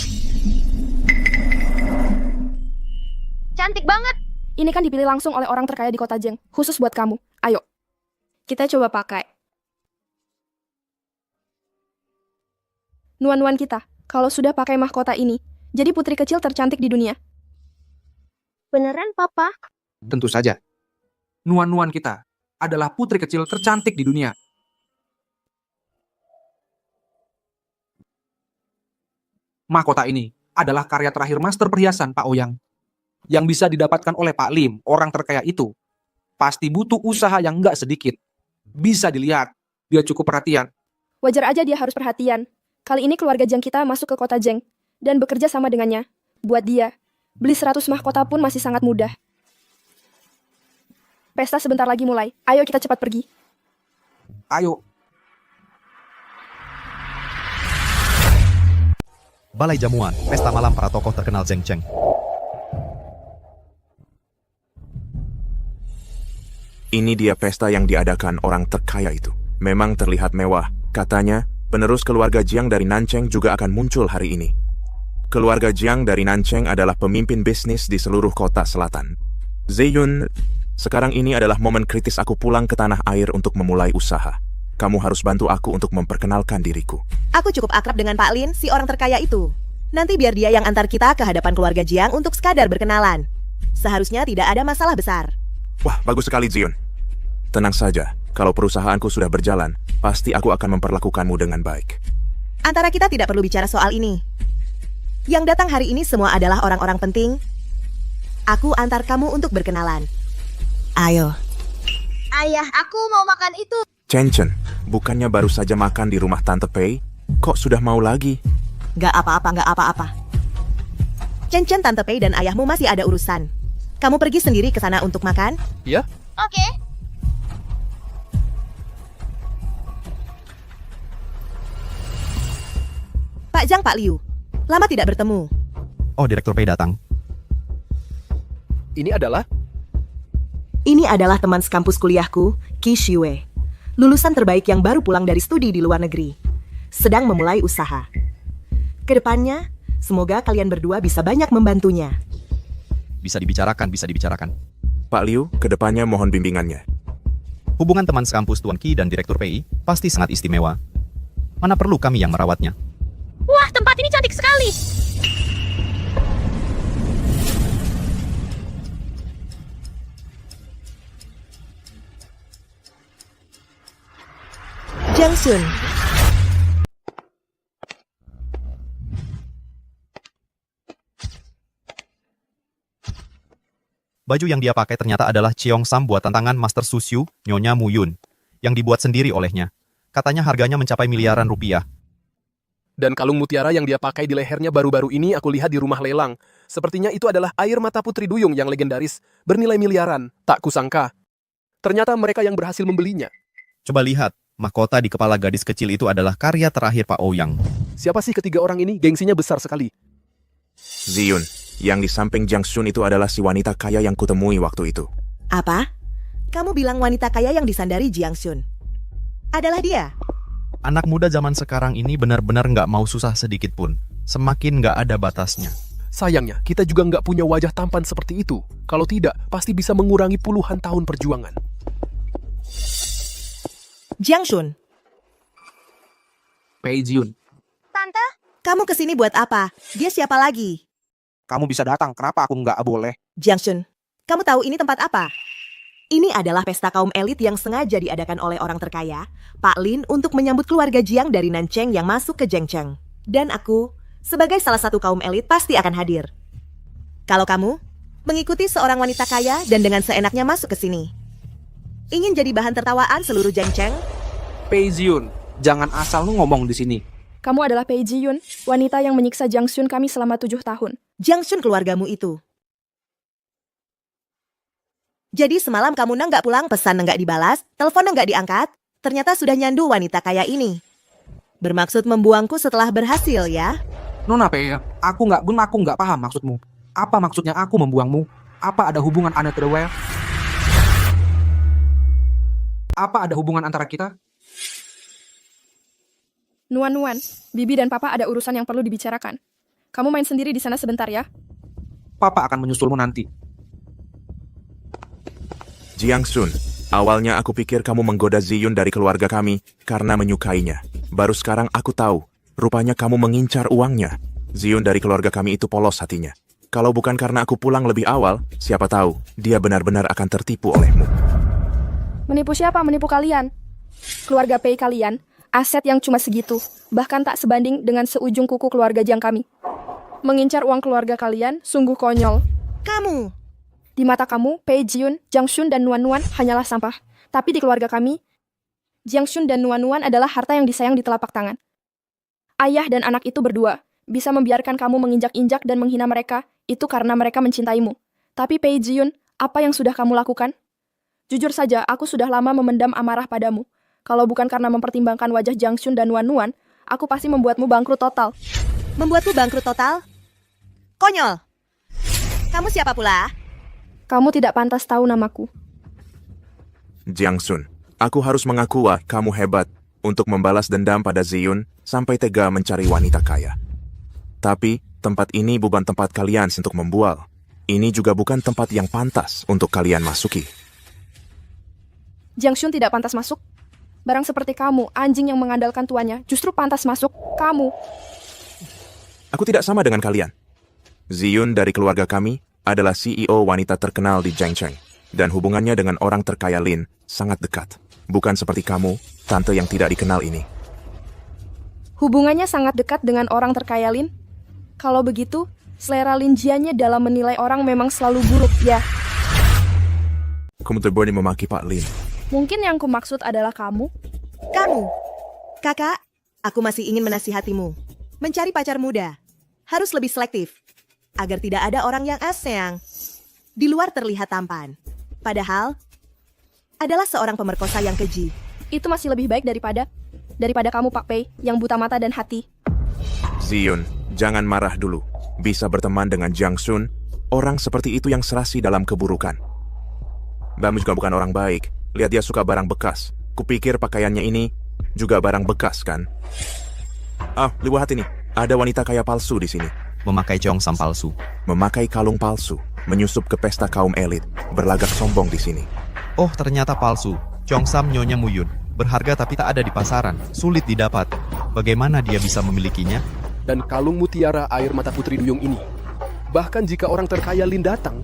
Cantik banget. Ini kan dipilih langsung oleh orang terkaya di kota Jeng, khusus buat kamu. Ayo, kita coba pakai. Nuan-nuan kita, kalau sudah pakai mahkota ini, jadi putri kecil tercantik di dunia. Beneran, Papa? Tentu saja. Nuan-nuan kita adalah putri kecil tercantik di dunia. Mahkota ini adalah karya terakhir master perhiasan Pak Ouyang. Yang bisa didapatkan oleh Pak Lim, orang terkaya itu. Pasti butuh usaha yang nggak sedikit. Bisa dilihat, dia cukup perhatian. Wajar aja dia harus perhatian. Kali ini keluarga Jeng kita masuk ke kota Jeng dan bekerja sama dengannya. Buat dia, beli 100 mahkota pun masih sangat mudah. Pesta sebentar lagi mulai. Ayo kita cepat pergi. Ayo, Balai Jamuan, pesta malam para tokoh terkenal Zheng Cheng. Ini dia pesta yang diadakan orang terkaya itu. Memang terlihat mewah. Katanya, penerus keluarga Jiang dari Nancheng juga akan muncul hari ini. Keluarga Jiang dari Nancheng adalah pemimpin bisnis di seluruh kota selatan. Ziyun, sekarang ini adalah momen kritis aku pulang ke tanah air untuk memulai usaha. Kamu harus bantu aku untuk memperkenalkan diriku. Aku cukup akrab dengan Pak Lin, si orang terkaya itu. Nanti biar dia yang antar kita ke hadapan keluarga Jiang untuk sekadar berkenalan. Seharusnya tidak ada masalah besar. Wah, bagus sekali Ziyun. Tenang saja, kalau perusahaanku sudah berjalan, pasti aku akan memperlakukanmu dengan baik. Antara kita tidak perlu bicara soal ini. Yang datang hari ini semua adalah orang-orang penting. Aku antar kamu untuk berkenalan. Ayo. Ayah, aku mau makan itu. Chen Chen, bukannya baru saja makan di rumah Tante Pei? Kok sudah mau lagi? Gak apa-apa, gak apa-apa. Chen-Chen, Tante Pei dan ayahmu masih ada urusan. Kamu pergi sendiri ke sana untuk makan? ya? Oke. Pak Zhang, Pak Liu. Lama tidak bertemu. Oh, Direktur Pei datang. Ini adalah Ini adalah teman sekampus kuliahku, Qi Shiwei. Lulusan terbaik yang baru pulang dari studi di luar negeri. Sedang memulai usaha. Kedepannya, semoga kalian berdua bisa banyak membantunya. Bisa dibicarakan, bisa dibicarakan. Pak Liu, kedepannya mohon bimbingannya. Hubungan teman sekampus Tuan Qi dan Direktur Pei pasti sangat istimewa. Mana perlu kami yang merawatnya. Wah, tempat ini cantik sekali. Jiang Sun. Baju yang dia pakai ternyata adalah Cheong Sam buatan tangan Master Susyu, Nyonya Muyun, yang dibuat sendiri olehnya. Katanya harganya mencapai miliaran rupiah. Dan kalung mutiara yang dia pakai di lehernya baru-baru ini aku lihat di rumah lelang. Sepertinya itu adalah air mata Putri Duyung yang legendaris, bernilai miliaran. Tak kusangka. Ternyata mereka yang berhasil membelinya. Coba lihat, mahkota di kepala gadis kecil itu adalah karya terakhir Pak Ouyang. Siapa sih ketiga orang ini? Gengsinya besar sekali. Ziyun, yang di samping Jiang Sun itu adalah si wanita kaya yang kutemui waktu itu. Apa? Kamu bilang wanita kaya yang disandari Jiang Sun? Adalah dia? Anak muda zaman sekarang ini benar-benar nggak mau susah sedikit pun. Semakin nggak ada batasnya. Sayangnya, kita juga nggak punya wajah tampan seperti itu. Kalau tidak, pasti bisa mengurangi puluhan tahun perjuangan. Jiang Sun, Pei Jiyun. Tante, kamu kesini buat apa? Dia siapa lagi? Kamu bisa datang, kenapa aku nggak boleh? Jiang Sun, kamu tahu ini tempat apa? Ini adalah pesta kaum elit yang sengaja diadakan oleh orang terkaya, Pak Lin, untuk menyambut keluarga Jiang dari Nancheng yang masuk ke Zhengcheng. Dan aku, sebagai salah satu kaum elit, pasti akan hadir. Kalau kamu, mengikuti seorang wanita kaya dan dengan seenaknya masuk ke sini. Ingin jadi bahan tertawaan seluruh Jengcheng? Pei Ziyun, jangan asal lu ngomong di sini. Kamu adalah Pei Ji-yun, wanita yang menyiksa Jiang Xun kami selama 7 tahun. Jiang Xun keluargamu itu. Jadi semalam kamu nggak pulang, pesan nggak dibalas, telepon nggak diangkat, ternyata sudah nyandu wanita kaya ini. Bermaksud membuangku setelah berhasil ya? Nona Pei, aku nggak paham maksudmu. Apa maksudnya aku membuangmu? Apa ada hubungan another way? Apa ada hubungan antara kita? Nuan-nuan, Bibi dan Papa ada urusan yang perlu dibicarakan. Kamu main sendiri di sana sebentar ya. Papa akan menyusulmu nanti. Jiang Xun, awalnya aku pikir kamu menggoda Ziyun dari keluarga kami karena menyukainya. Baru sekarang aku tahu, rupanya kamu mengincar uangnya. Ziyun dari keluarga kami itu polos hatinya. Kalau bukan karena aku pulang lebih awal, siapa tahu dia benar-benar akan tertipu olehmu. Menipu siapa? Menipu kalian. Keluarga Pei kalian, aset yang cuma segitu, bahkan tak sebanding dengan seujung kuku keluarga Jiang kami. Mengincar uang keluarga kalian sungguh konyol. Kamu! Di mata kamu, Pei Ji-yun, Jiang Xun, dan Nuan-nuan hanyalah sampah. Tapi di keluarga kami, Jiang Xun dan Nuan-nuan adalah harta yang disayang di telapak tangan. Ayah dan anak itu berdua bisa membiarkan kamu menginjak-injak dan menghina mereka, itu karena mereka mencintaimu. Tapi Pei Ji-yun, apa yang sudah kamu lakukan? Jujur saja, aku sudah lama memendam amarah padamu. Kalau bukan karena mempertimbangkan wajah Jiang Xun dan Nuan-nuan, aku pasti membuatmu bangkrut total. Membuatku bangkrut total? Konyol! Kamu siapa pula? Kamu tidak pantas tahu namaku. Jiang Xun, aku harus mengaku wah kamu hebat untuk membalas dendam pada Ziyun sampai tega mencari wanita kaya. Tapi, tempat ini bukan tempat kalian untuk membual. Ini juga bukan tempat yang pantas untuk kalian masuki. Jiang Xun tidak pantas masuk. Barang seperti kamu, anjing yang mengandalkan tuannya, justru pantas masuk. Kamu. Aku tidak sama dengan kalian. Ziyun dari keluarga kami adalah CEO wanita terkenal di Jengcheng. Dan hubungannya dengan orang terkaya Lin sangat dekat. Bukan seperti kamu, tante yang tidak dikenal ini. Hubungannya sangat dekat dengan orang terkaya Lin? Kalau begitu, selera Lin Jianya dalam menilai orang memang selalu buruk, ya. Kamu berani memaki Pak Lin. Mungkin yang kumaksud adalah kamu. Kamu! Kakak, aku masih ingin menasihatimu. Mencari pacar muda harus lebih selektif, agar tidak ada orang yang asing di luar terlihat tampan. Padahal, adalah seorang pemerkosa yang keji. Itu masih lebih baik daripada kamu, Pak Pei, yang buta mata dan hati. Ziyun, jangan marah dulu. Bisa berteman dengan Jiang Xun, orang seperti itu yang serasi dalam keburukan. Kamu juga bukan orang baik. Lihat dia suka barang bekas. Kupikir pakaiannya ini juga barang bekas, kan? Lihat ini. Ada wanita kaya palsu di sini. Memakai Cheongsam palsu. Memakai kalung palsu. Menyusup ke pesta kaum elit. Berlagak sombong di sini. Oh, ternyata palsu. Cheongsam Nyonya Muyun. Berharga tapi tak ada di pasaran. Sulit didapat. Bagaimana dia bisa memilikinya? Dan kalung mutiara air mata putri duyung ini. Bahkan jika orang terkaya Lin datang,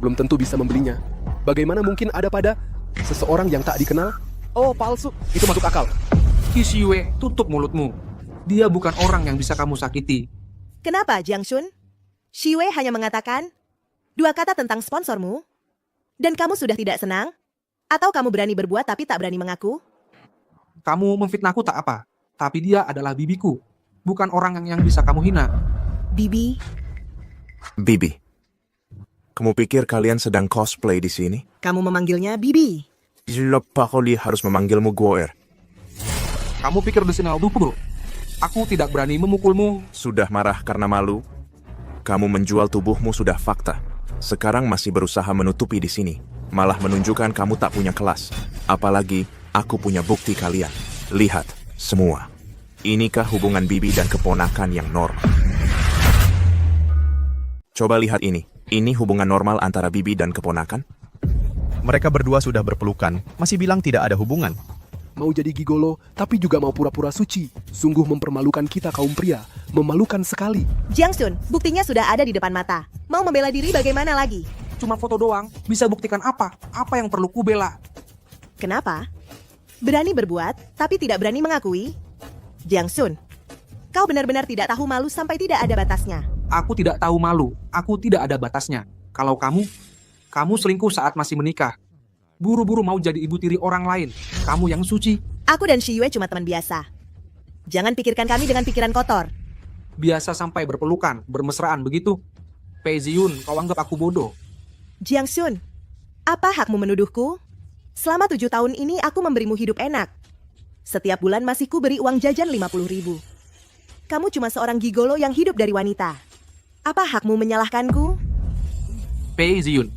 belum tentu bisa membelinya. Bagaimana mungkin ada pada seseorang yang tak dikenal? Oh, palsu. Itu masuk akal. Qixue, tutup mulutmu. Dia bukan orang yang bisa kamu sakiti. Kenapa, Jiang Xun? Shiwei hanya mengatakan 2 kata tentang sponsormu, dan kamu sudah tidak senang? Atau kamu berani berbuat tapi tak berani mengaku? Kamu memfitnahku tak apa, tapi dia adalah bibiku. Bukan orang yang bisa kamu hina. Bibi, Bibi. Kamu pikir kalian sedang cosplay di sini? kamu memanggilnya Bibi. Kenapa kalian harus memanggilmu Goer? Kamu pikir di sini bro? Aku tidak berani memukulmu. Sudah marah karena malu? Kamu menjual tubuhmu sudah fakta. Sekarang masih berusaha menutupi di sini. Malah menunjukkan kamu tak punya kelas. Apalagi, aku punya bukti kalian. Lihat, semua. Inikah hubungan Bibi dan keponakan yang normal? Coba lihat ini. Ini hubungan normal antara Bibi dan keponakan? Mereka berdua sudah berpelukan. Masih bilang tidak ada hubungan. Mau jadi gigolo, tapi juga mau pura-pura suci. Sungguh mempermalukan kita kaum pria. Memalukan sekali. Jiang Xun, buktinya sudah ada di depan mata. Mau membela diri bagaimana lagi? Cuma foto doang, bisa buktikan apa? Apa yang perlu kubela? Kenapa? Berani berbuat, tapi tidak berani mengakui? Jiang Xun, kau benar-benar tidak tahu malu sampai tidak ada batasnya. Aku tidak tahu malu, aku tidak ada batasnya. Kalau kamu selingkuh saat masih menikah. Buru-buru mau jadi ibu tiri orang lain. Kamu yang suci. Aku dan Shiyue cuma teman biasa. Jangan pikirkan kami dengan pikiran kotor. Biasa sampai berpelukan, bermesraan begitu. Pei Ziyun, kau anggap aku bodoh. Jiang Shun, apa hakmu menuduhku? Selama 7 tahun ini aku memberimu hidup enak. Setiap bulan masih ku beri uang jajan 50.000. Kamu cuma seorang gigolo yang hidup dari wanita. Apa hakmu menyalahkanku? Pei Ziyun,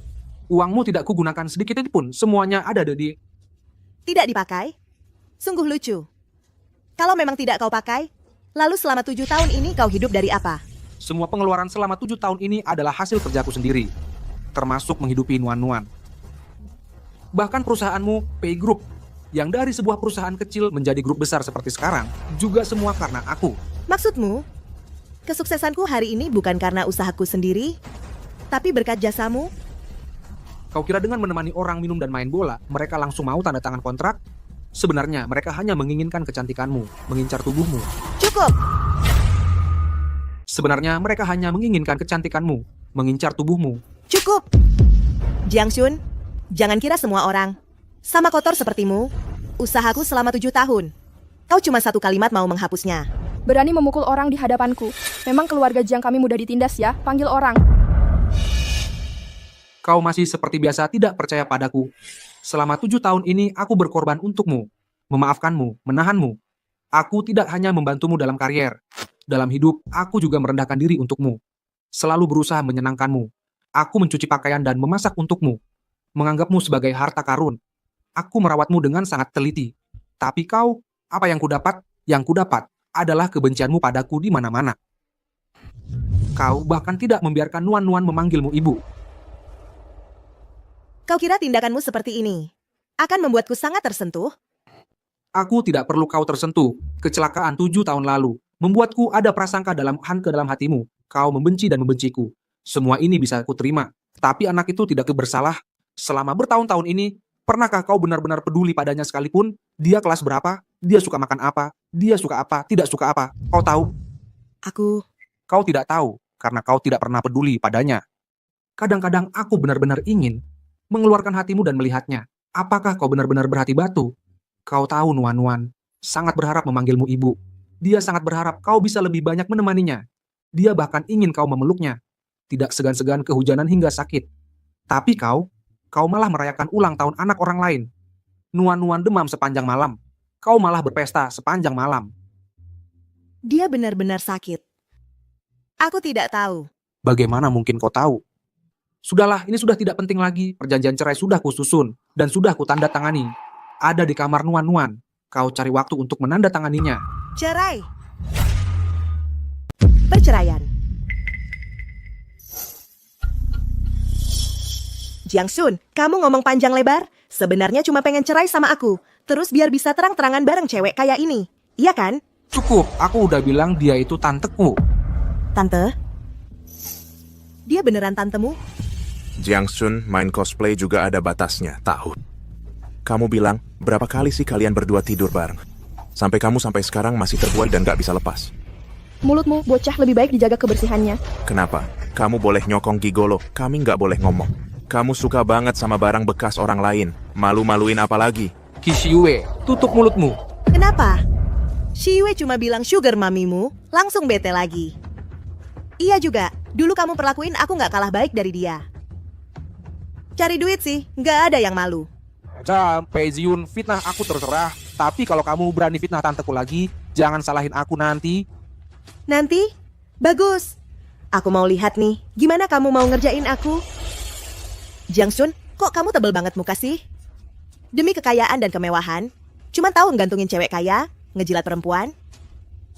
uangmu tidak kugunakan sedikit pun. Semuanya ada di... Tidak dipakai? Sungguh lucu. Kalau memang tidak kau pakai, lalu selama 7 tahun ini kau hidup dari apa? Semua pengeluaran selama 7 tahun ini adalah hasil kerjaku sendiri. Termasuk menghidupi Nuan-Nuan. Bahkan perusahaanmu, Pei Group, yang dari sebuah perusahaan kecil menjadi grup besar seperti sekarang, juga semua karena aku. Maksudmu, kesuksesanku hari ini bukan karena usahaku sendiri, tapi berkat jasamu? Kau kira dengan menemani orang minum dan main bola, mereka langsung mau tanda tangan kontrak? Sebenarnya mereka hanya menginginkan kecantikanmu, mengincar tubuhmu. Cukup! Sebenarnya mereka hanya menginginkan kecantikanmu, mengincar tubuhmu. Cukup! Jiang Shun, jangan kira semua orang sama kotor sepertimu. Usahaku selama 7 tahun. Kau cuma 1 kalimat mau menghapusnya. Berani memukul orang di hadapanku. Memang keluarga Jiang kami mudah ditindas ya, panggil orang. Kau masih seperti biasa tidak percaya padaku. Selama 7 tahun ini aku berkorban untukmu, memaafkanmu, menahanmu. Aku tidak hanya membantumu dalam karier. Dalam hidup, aku juga merendahkan diri untukmu. Selalu berusaha menyenangkanmu. Aku mencuci pakaian dan memasak untukmu. Menganggapmu sebagai harta karun. Aku merawatmu dengan sangat teliti. Tapi kau, apa yang kudapat? Yang kudapat adalah kebencianmu padaku di mana-mana. Kau bahkan tidak membiarkan Nuan-Nuan memanggilmu ibu. Kau kira tindakanmu seperti ini akan membuatku sangat tersentuh? Aku tidak perlu kau tersentuh. Kecelakaan 7 tahun lalu membuatku ada prasangka ke dalam hatimu. Kau membenci dan membenciku. Semua ini bisa aku terima. Tapi anak itu tidak bersalah. Selama bertahun-tahun ini, pernahkah kau benar-benar peduli padanya sekalipun? Dia kelas berapa? Dia suka makan apa? Dia suka apa? Tidak suka apa? Kau tahu? Kau tidak tahu, karena kau tidak pernah peduli padanya. Kadang-kadang aku benar-benar ingin mengeluarkan hatimu dan melihatnya. Apakah kau benar-benar berhati batu? Kau tahu Nuan-Nuan, sangat berharap memanggilmu ibu. Dia sangat berharap kau bisa lebih banyak menemaninya. Dia bahkan ingin kau memeluknya. Tidak segan-segan kehujanan hingga sakit. Tapi kau malah merayakan ulang tahun anak orang lain. Nuan-Nuan demam sepanjang malam. Kau malah berpesta sepanjang malam. Dia benar-benar sakit. Aku tidak tahu. Bagaimana mungkin kau tahu? Sudahlah, ini sudah tidak penting lagi. Perjanjian cerai sudah kususun dan sudah kutanda tangani. Ada di kamar Nuan-Nuan. Kau cari waktu untuk menandatanganinya. Cerai. Perceraian. Jiang Shun, kamu ngomong panjang lebar? Sebenarnya cuma pengen cerai sama aku. Terus biar bisa terang-terangan bareng cewek kayak ini. Iya kan? Cukup, aku udah bilang dia itu tanteku. Tante? Dia beneran tantemu? Jiang Shun main cosplay juga ada batasnya, tahu. Kamu bilang, berapa kali sih kalian berdua tidur bareng? Sampai kamu sampai sekarang masih terbuai dan gak bisa lepas. Mulutmu, bocah, lebih baik dijaga kebersihannya. Kenapa? Kamu boleh nyokong gigolo, kami nggak boleh ngomong. Kamu suka banget sama barang bekas orang lain. Malu-maluin apa lagi? Kishiyue, tutup mulutmu. Kenapa? Shiyue cuma bilang sugar mamimu, langsung bete lagi. Iya juga, dulu kamu perlakuin aku nggak kalah baik dari dia. Cari duit sih, nggak ada yang malu. Pei Ziyun, fitnah aku terserah. Tapi kalau kamu berani fitnah tanteku lagi, jangan salahin aku nanti. Nanti? Bagus. Aku mau lihat nih, gimana kamu mau ngerjain aku? Jiang Shun, kok kamu tebel banget muka sih? Demi kekayaan dan kemewahan, cuma tahu gantungin cewek kaya, ngejilat perempuan.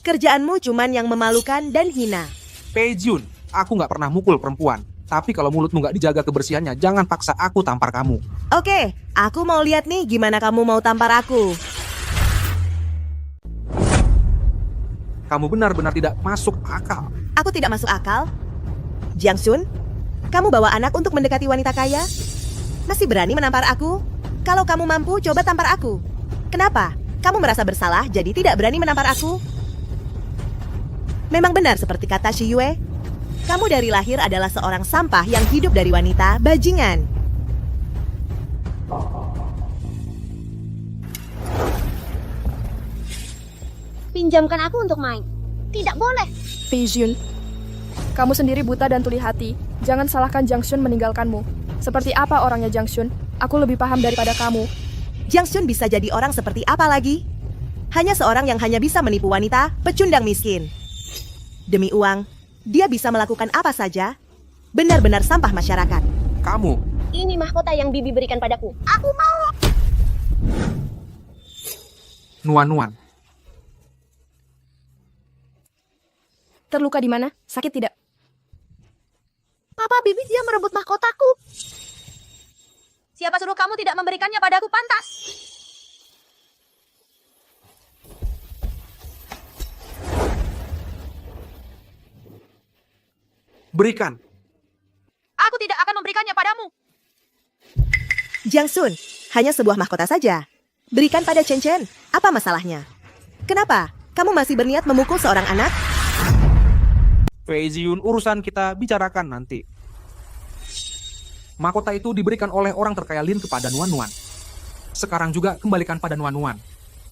Kerjaanmu cuman yang memalukan dan hina. Pei Ziyun, aku nggak pernah mukul perempuan. Tapi kalau mulutmu nggak dijaga kebersihannya, jangan paksa aku tampar kamu. Oke, aku mau lihat nih gimana kamu mau tampar aku. Kamu benar-benar tidak masuk akal. Aku tidak masuk akal. Jiang Shun, kamu bawa anak untuk mendekati wanita kaya? Masih berani menampar aku? Kalau kamu mampu, coba tampar aku. Kenapa? Kamu merasa bersalah jadi tidak berani menampar aku? Memang benar seperti kata Shiyue. Kamu dari lahir adalah seorang sampah yang hidup dari wanita bajingan. Pinjamkan aku untuk main. Tidak boleh. Peijun, kamu sendiri buta dan tuli hati. Jangan salahkan Jiang Shun meninggalkanmu. Seperti apa orangnya Jiang Shun? Aku lebih paham daripada kamu. Jiang Shun bisa jadi orang seperti apa lagi? Hanya seorang yang hanya bisa menipu wanita, pecundang miskin. Demi uang, dia bisa melakukan apa saja. Benar-benar sampah masyarakat. Kamu, Ini mahkota yang Bibi berikan padaku. Aku mau. Nuan-Nuan. Terluka di mana? Sakit tidak? Papa, Bibi dia merebut mahkotaku. Siapa suruh kamu tidak memberikannya padaku? Pantas. Berikan. Aku tidak akan memberikannya padamu. Jiang Shun, hanya sebuah mahkota saja. Berikan pada Chen Chen. Apa masalahnya? Kenapa? Kamu masih berniat memukul seorang anak? Fei Ziyun, urusan kita bicarakan nanti. Mahkota itu diberikan oleh orang terkaya Lin kepada Nuan-Nuan. Sekarang juga kembalikan pada Nuan-Nuan.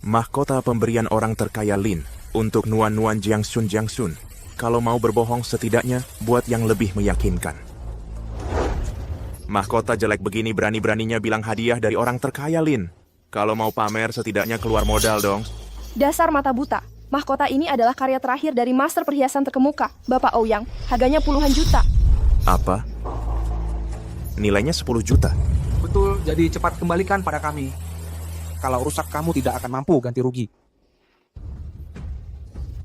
Mahkota pemberian orang terkaya Lin untuk Nuan-Nuan Jiang Shun. Kalau mau berbohong setidaknya buat yang lebih meyakinkan. Mahkota jelek begini berani-beraninya bilang hadiah dari orang terkaya Lin. Kalau mau pamer setidaknya keluar modal dong. Dasar mata buta. Mahkota ini adalah karya terakhir dari master perhiasan terkemuka, Bapak Ouyang. Harganya puluhan juta. Apa? Nilainya 10 juta. Betul, jadi cepat kembalikan pada kami. Kalau rusak kamu tidak akan mampu ganti rugi.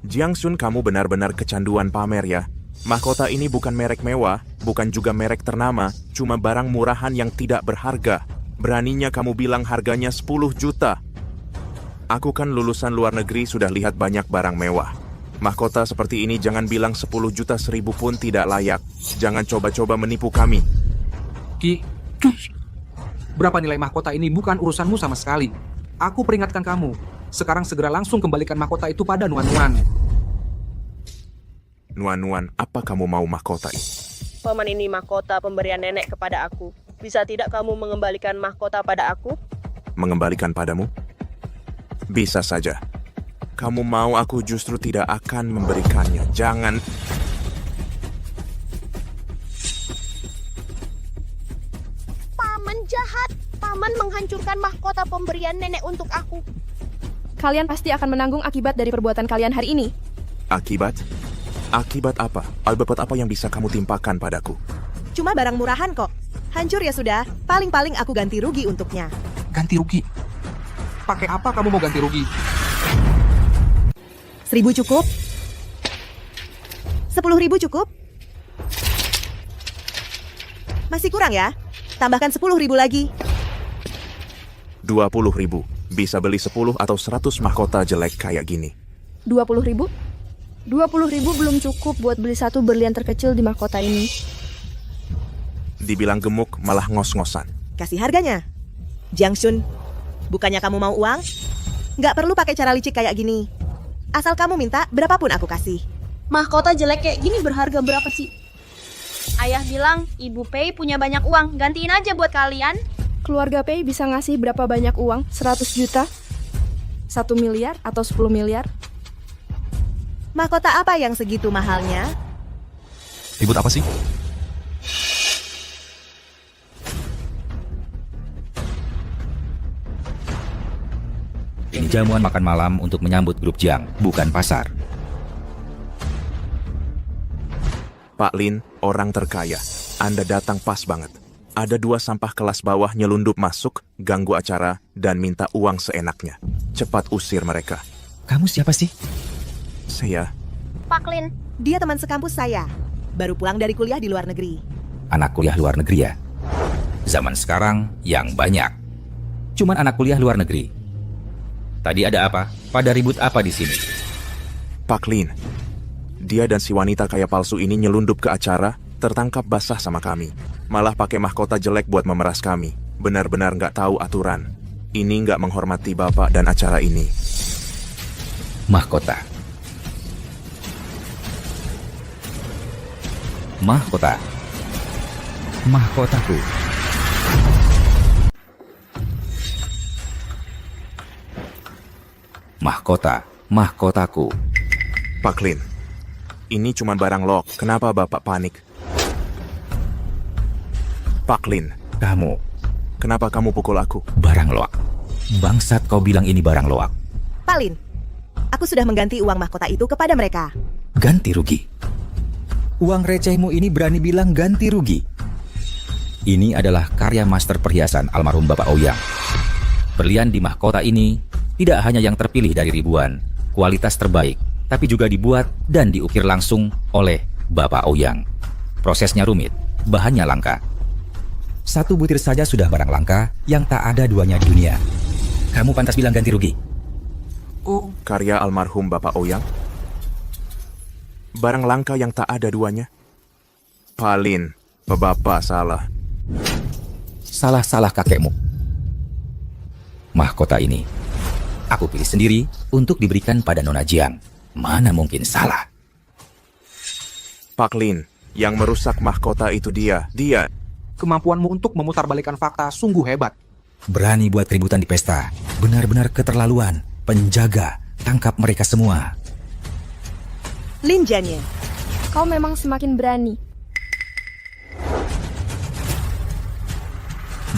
Jiang Shun, kamu benar-benar kecanduan pamer ya. Mahkota ini bukan merek mewah, bukan juga merek ternama, cuma barang murahan yang tidak berharga. Beraninya kamu bilang harganya 10 juta. Aku kan lulusan luar negeri sudah lihat banyak barang mewah. Mahkota seperti ini jangan bilang 10 juta 1000 pun tidak layak. Jangan coba-coba menipu kami. Ki, berapa nilai mahkota ini bukan urusanmu sama sekali. Aku peringatkan kamu. Sekarang segera langsung kembalikan mahkota itu pada Nuan-Nuan. Nuan-Nuan, apa kamu mau mahkota ini? Paman, ini mahkota pemberian nenek kepada aku. Bisa tidak kamu mengembalikan mahkota pada aku? Mengembalikan padamu? Bisa saja. Kamu mau, aku justru tidak akan memberikannya. Jangan. Paman jahat. Paman menghancurkan mahkota pemberian nenek untuk aku. Kalian pasti akan menanggung akibat dari perbuatan kalian hari ini. Akibat? Akibat apa? Akibat apa yang bisa kamu timpakan padaku? Cuma barang murahan kok. Hancur ya sudah. Paling-paling aku ganti rugi untuknya. Ganti rugi? Pakai apa kamu mau ganti rugi? 1000 cukup? 10.000 cukup? Masih kurang ya? Tambahkan 10.000 lagi. 20.000. Bisa beli 10 atau 100 mahkota jelek kayak gini. 20.000? 20.000 belum cukup buat beli satu berlian terkecil di mahkota ini. Dibilang gemuk malah ngos-ngosan. Kasih harganya. Jiang Shun, bukannya kamu mau uang? Nggak perlu pakai cara licik kayak gini. Asal kamu minta, berapapun aku kasih. Mahkota jelek kayak gini berharga berapa sih? Ayah bilang Ibu Pei punya banyak uang. Gantiin aja buat kalian. Keluarga Pei bisa ngasih berapa banyak uang? 100 juta? 1 miliar atau 10 miliar? Mahkota apa yang segitu mahalnya? Ribut apa sih? Ini jamuan makan malam untuk menyambut grup Jiang, bukan pasar. Pak Lin, orang terkaya. Anda datang pas banget. Ada 2 sampah kelas bawah nyelundup masuk, ganggu acara, dan minta uang seenaknya. Cepat usir mereka. Kamu siapa sih? Saya, Pak Lin, Dia teman sekampus saya. Baru pulang dari kuliah di luar negeri. Anak kuliah luar negeri ya? Zaman sekarang yang banyak. Cuman anak kuliah luar negeri. Tadi ada apa? Pada ribut apa di sini? Pak Lin. Dia dan si wanita kaya palsu ini nyelundup ke acara, tertangkap basah sama kami. Malah pakai mahkota jelek buat memeras kami. Benar-benar nggak tahu aturan. Ini nggak menghormati bapak dan acara ini. Mahkota. Mahkota. Mahkotaku. Mahkota mahkotaku. Pak Lin, ini cuma barang lo. Kenapa Bapak panik? Pak Lin, Kamu, kenapa kamu pukul aku? barang loak. Bangsat kau bilang ini barang loak. Palin, aku sudah mengganti uang mahkota itu kepada mereka. Ganti rugi. Uang recehmu ini berani bilang ganti rugi. Ini adalah karya master perhiasan almarhum Bapak Ouyang. Berlian di mahkota ini tidak hanya yang terpilih dari ribuan, kualitas terbaik, tapi juga dibuat dan diukir langsung oleh Bapak Ouyang. Prosesnya rumit, bahannya langka. Satu butir saja sudah barang langka yang tak ada duanya di dunia. Kamu pantas bilang ganti rugi. Oh, Karya almarhum Bapak Ouyang? Barang langka yang tak ada duanya? Palin, Bapak salah. Salah-salah kakekmu. Mahkota ini aku pilih sendiri untuk diberikan pada Nona Jiang. Mana mungkin salah? Pak Lin, yang merusak mahkota itu dia. kemampuanmu untuk memutarbalikkan fakta sungguh hebat. Berani buat keributan di pesta. Benar-benar keterlaluan. Penjaga, tangkap mereka semua. Lin Jianye, Kau memang semakin berani.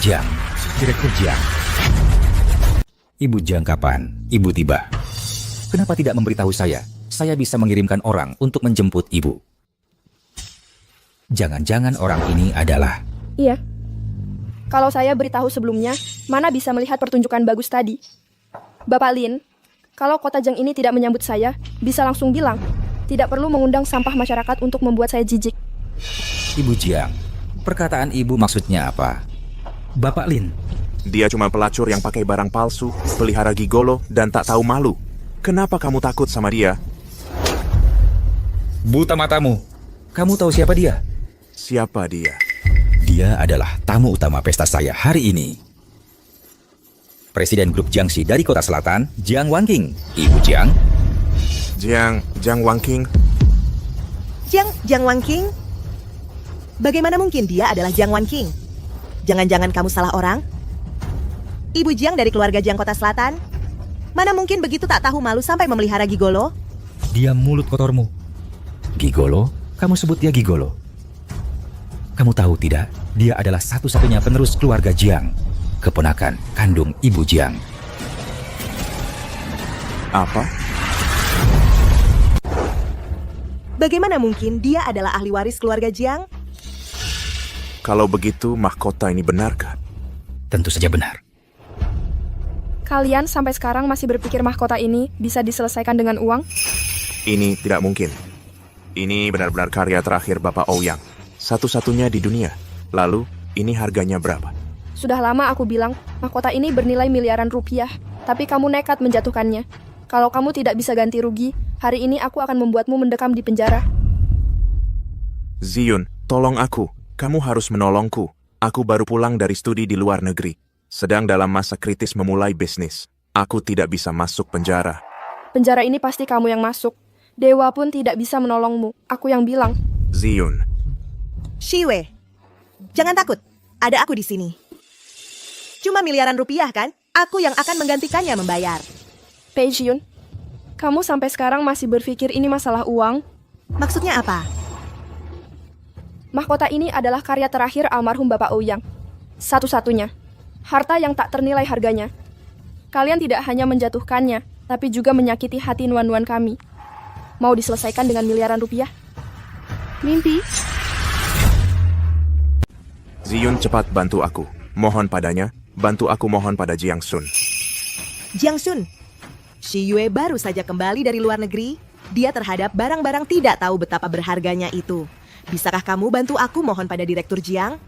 Jiang, Direktur Jiang. Ibu Jiang kapan? Ibu tiba. Kenapa tidak memberitahu saya? Saya bisa mengirimkan orang untuk menjemput ibu. Jangan-jangan orang ini adalah... Iya. Kalau saya beritahu sebelumnya, mana bisa melihat pertunjukan bagus tadi. Bapak Lin, kalau kota Jiang ini tidak menyambut saya, bisa langsung bilang. Tidak perlu mengundang sampah masyarakat untuk membuat saya jijik. Ibu Jiang, perkataan ibu maksudnya apa? Bapak Lin, Dia cuma pelacur yang pakai barang palsu, pelihara gigolo, dan tak tahu malu. Kenapa kamu takut sama dia? buta matamu. Kamu tahu siapa dia? Siapa dia? Dia adalah tamu utama pesta saya hari ini. Presiden grup Jiangxi dari kota selatan, Jiang Wanqing. Ibu Jiang, Jiang Wanqing. Jiang Wanqing? Bagaimana mungkin dia adalah Jiang Wanqing? Jangan-jangan kamu salah orang? Ibu Jiang dari keluarga Jiang Kota Selatan? Mana mungkin begitu tak tahu malu sampai memelihara gigolo? diam mulut kotormu. Gigolo? Kamu sebut dia gigolo? Kamu tahu tidak, dia adalah satu-satunya penerus keluarga Jiang. Keponakan kandung Ibu Jiang. Apa? Bagaimana mungkin dia adalah ahli waris keluarga Jiang? Kalau begitu, mahkota ini benarkah? Tentu saja benar. Kalian sampai sekarang masih berpikir mahkota ini bisa diselesaikan dengan uang? Ini tidak mungkin. Ini benar-benar karya terakhir Bapak Ouyang. Satu-satunya di dunia. Lalu, ini harganya berapa? Sudah lama aku bilang, mahkota ini bernilai miliaran rupiah. Tapi kamu nekat menjatuhkannya. Kalau kamu tidak bisa ganti rugi, hari ini aku akan membuatmu mendekam di penjara. Ziyun, tolong aku. Kamu harus menolongku. Aku baru pulang dari studi di luar negeri. Sedang dalam masa kritis memulai bisnis. Aku tidak bisa masuk penjara. Penjara ini pasti kamu yang masuk. Dewa pun tidak bisa menolongmu. Aku yang bilang. Ziyun, Shiwe, jangan takut. Ada aku di sini. Cuma miliaran rupiah kan? Aku yang akan menggantikannya membayar. Pei Jiyun, kamu sampai sekarang masih berpikir ini masalah uang? Maksudnya apa? Mahkota ini adalah karya terakhir almarhum Bapak Ouyang. Satu-satunya. Harta yang tak ternilai harganya. Kalian tidak hanya menjatuhkannya, tapi juga menyakiti hati nuan-nuan kami. Mau diselesaikan dengan miliaran rupiah? Mimpi? Ziyun cepat bantu aku. Mohon padanya, bantu aku mohon pada Jiang Sun. Jiang Sun, Shi Yue baru saja kembali dari luar negeri. Dia terhadap barang-barang tidak tahu betapa berharganya itu. Bisakah kamu bantu aku mohon pada Direktur Jiang?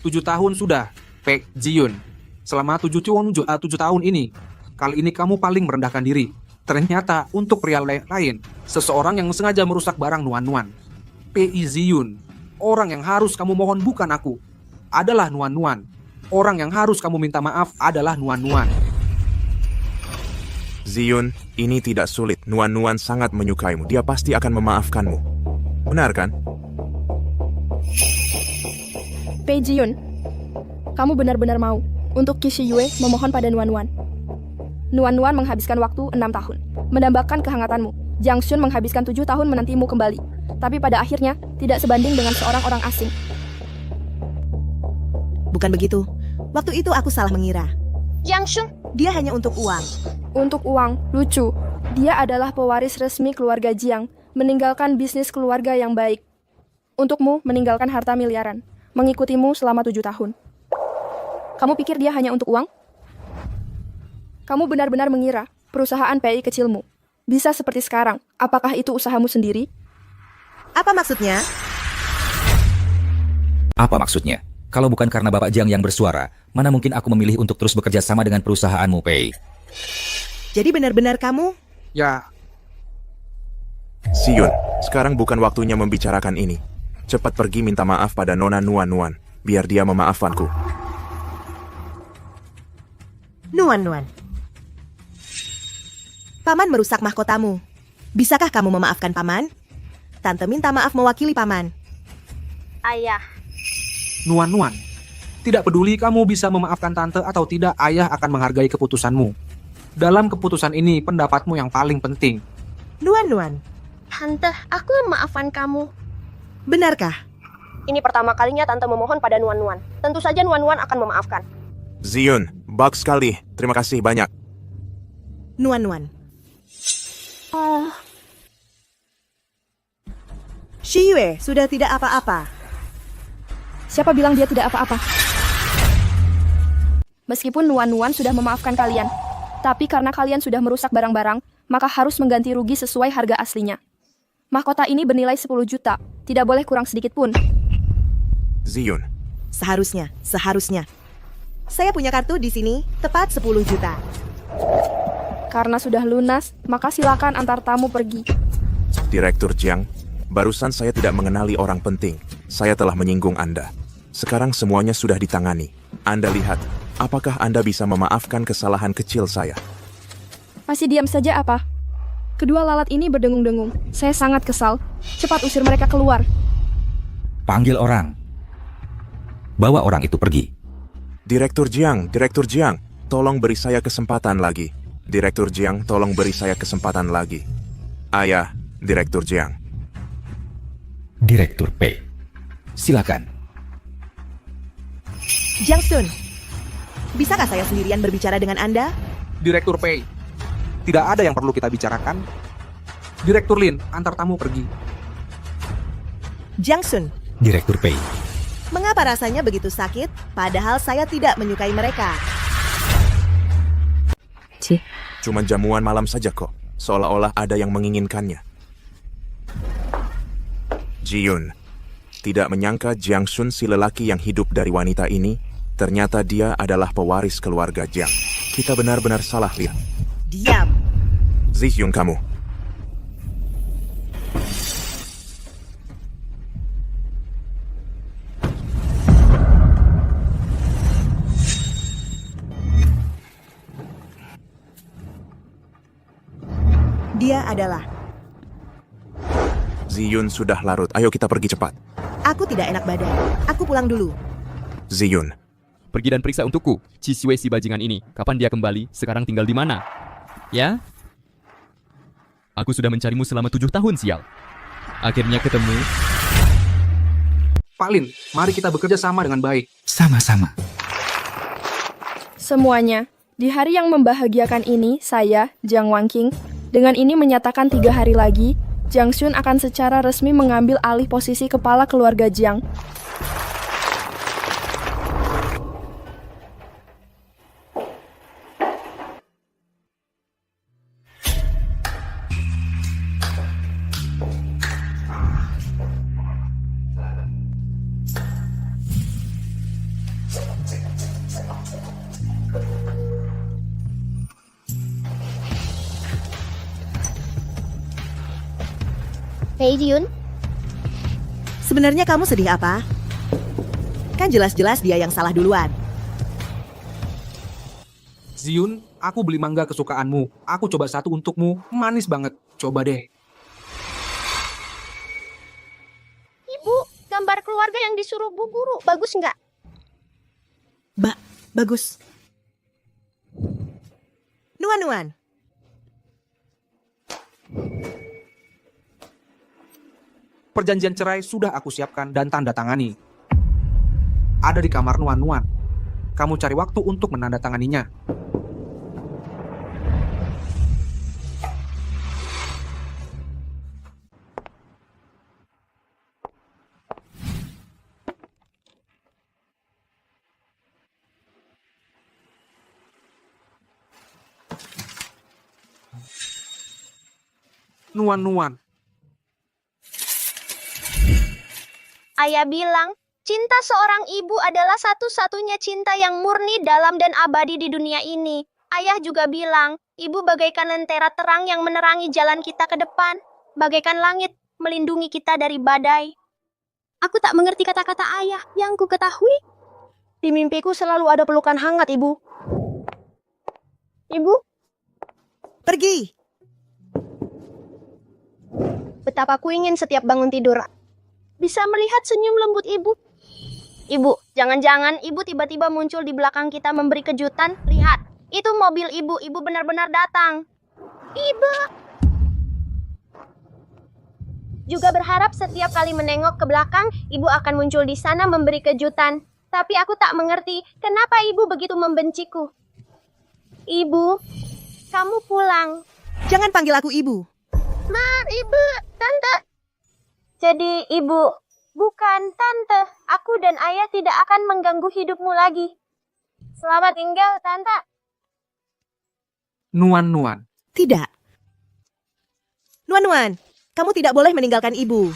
7 tahun sudah, Pek Jiyun. Selama 7 tahun ini, kali ini kamu paling merendahkan diri. Ternyata untuk pria lain, seseorang yang sengaja merusak barang nuan-nuan. Pei Ziyun, orang yang harus kamu mohon bukan aku, adalah nuan-nuan. Orang yang harus kamu minta maaf adalah nuan-nuan. Ziyun, ini tidak sulit. Nuan-nuan sangat menyukaimu. Dia pasti akan memaafkanmu. Benar kan? Pei Jiyun, kamu benar-benar mau untuk Qi Shi Yue memohon pada nuan-nuan. Nuan-Nuan menghabiskan waktu 6 tahun, mendambakan kehangatanmu. Jiang Shun menghabiskan 7 tahun menantimu kembali. Tapi pada akhirnya, tidak sebanding dengan seorang orang asing. Bukan begitu. Waktu itu aku salah mengira. Jiang Shun, Dia hanya untuk uang. Untuk uang, lucu. Dia adalah pewaris resmi keluarga Jiang, meninggalkan bisnis keluarga yang baik. Untukmu, meninggalkan harta miliaran, mengikutimu selama 7 tahun. Kamu pikir dia hanya untuk uang? Kamu benar-benar mengira perusahaan PI kecilmu bisa seperti sekarang. Apakah itu usahamu sendiri? Apa maksudnya? Apa maksudnya? Kalau bukan karena Bapak Jiang yang bersuara, mana mungkin aku memilih untuk terus bekerja sama dengan perusahaanmu, Pei? Jadi benar-benar kamu? Ya, Ziyun, sekarang bukan waktunya membicarakan ini. Cepat pergi minta maaf pada Nona Nuan-Nuan, biar dia memaafanku. Nuan-Nuan. Paman merusak mahkotamu. Bisakah kamu memaafkan Paman? Tante minta maaf mewakili Paman. ayah. Nuan-Nuan. Tidak peduli kamu bisa memaafkan tante atau tidak, ayah akan menghargai keputusanmu. Dalam keputusan ini, pendapatmu yang paling penting. Nuan-Nuan. Tante, aku memaafkan kamu. Benarkah? Ini pertama kalinya Tante memohon pada Nuan-Nuan. Tentu saja Nuan-Nuan akan memaafkan. Ziyun, bagus sekali. Terima kasih banyak. Nuan-Nuan. Shi Yue sudah tidak apa-apa. Siapa bilang dia tidak apa-apa? Meskipun Nuan-Nuan sudah memaafkan kalian, tapi karena kalian sudah merusak barang-barang, maka harus mengganti rugi sesuai harga aslinya. Mahkota ini bernilai 10 juta, tidak boleh kurang sedikit pun. Ziyun, Seharusnya. Saya punya kartu di sini, tepat 10 juta. Karena sudah lunas, maka silakan antar tamu pergi. Direktur Jiang, barusan saya tidak mengenali orang penting. Saya telah menyinggung Anda. Sekarang semuanya sudah ditangani. Anda lihat, apakah Anda bisa memaafkan kesalahan kecil saya? Masih diam saja apa? Kedua lalat ini berdengung-dengung. Saya sangat kesal. Cepat usir mereka keluar. Panggil orang. Bawa orang itu pergi. Direktur Jiang, tolong beri saya kesempatan lagi. Direktur Jiang, tolong beri saya kesempatan lagi. Ayah, Direktur Jiang. Direktur Pei. Silakan. Jiang Sun, bisakah saya sendirian berbicara dengan Anda? Direktur Pei, tidak ada yang perlu kita bicarakan. Direktur Lin, antar tamu pergi. Jiang Sun, Direktur Pei. mengapa rasanya begitu sakit, padahal saya tidak menyukai mereka? Cuma jamuan malam saja kok. Seolah-olah ada yang menginginkannya. Jiyun, tidak menyangka Jiang Shun si lelaki yang hidup dari wanita ini, ternyata dia adalah pewaris keluarga Jiang. Kita benar-benar salah lihat. Diam. Ziyun kamu. Dia adalah. Ziyun sudah larut. Ayo kita pergi cepat. Aku tidak enak badan. Aku pulang dulu. Ziyun, Pergi dan periksa untukku, Cisue si bajingan ini. Kapan dia kembali? Sekarang tinggal di mana? Ya? Aku sudah mencarimu selama 7 tahun, sial. Akhirnya ketemu. Pak Lin, mari kita bekerja sama dengan baik. Sama-sama. Semuanya, di hari yang membahagiakan ini, saya, Jiang Wanqing, dengan ini menyatakan 3 hari lagi, Jiang Shun akan secara resmi mengambil alih posisi kepala keluarga Jiang. Pei Jiyun, Sebenarnya kamu sedih apa? Kan jelas-jelas dia yang salah duluan. Ziyun, aku beli mangga kesukaanmu. Aku coba satu untukmu, manis banget. Coba deh. Ibu, gambar keluarga yang disuruh Bu Guru. Bagus nggak? Bagus. Nuan-nuan. Perjanjian cerai sudah aku siapkan dan tanda tangani. Ada di kamar Nuan-nuan. Kamu cari waktu untuk menandatanganinya. Nuan-nuan. Ayah bilang, cinta seorang ibu adalah satu-satunya cinta yang murni, dalam, dan abadi di dunia ini. Ayah juga bilang, ibu bagaikan lentera terang yang menerangi jalan kita ke depan, bagaikan langit melindungi kita dari badai. Aku tak mengerti kata-kata ayah. Yang ku ketahui, di mimpiku selalu ada pelukan hangat, ibu. Ibu, Pergi. betapa ku ingin setiap bangun tidur bisa melihat senyum lembut ibu. Ibu, jangan-jangan ibu tiba-tiba muncul di belakang kita memberi kejutan. Lihat, itu mobil ibu. Ibu benar-benar datang. Ibu juga berharap setiap kali menengok ke belakang, ibu akan muncul di sana memberi kejutan. Tapi aku tak mengerti kenapa ibu begitu membenciku. Ibu, kamu pulang. Jangan panggil aku ibu. Maaf, ibu, tante. Jadi, ibu, bukan tante. Aku dan ayah tidak akan mengganggu hidupmu lagi. Selamat tinggal, tante. Nuan-nuan. Tidak. Nuan-nuan, kamu tidak boleh meninggalkan ibu.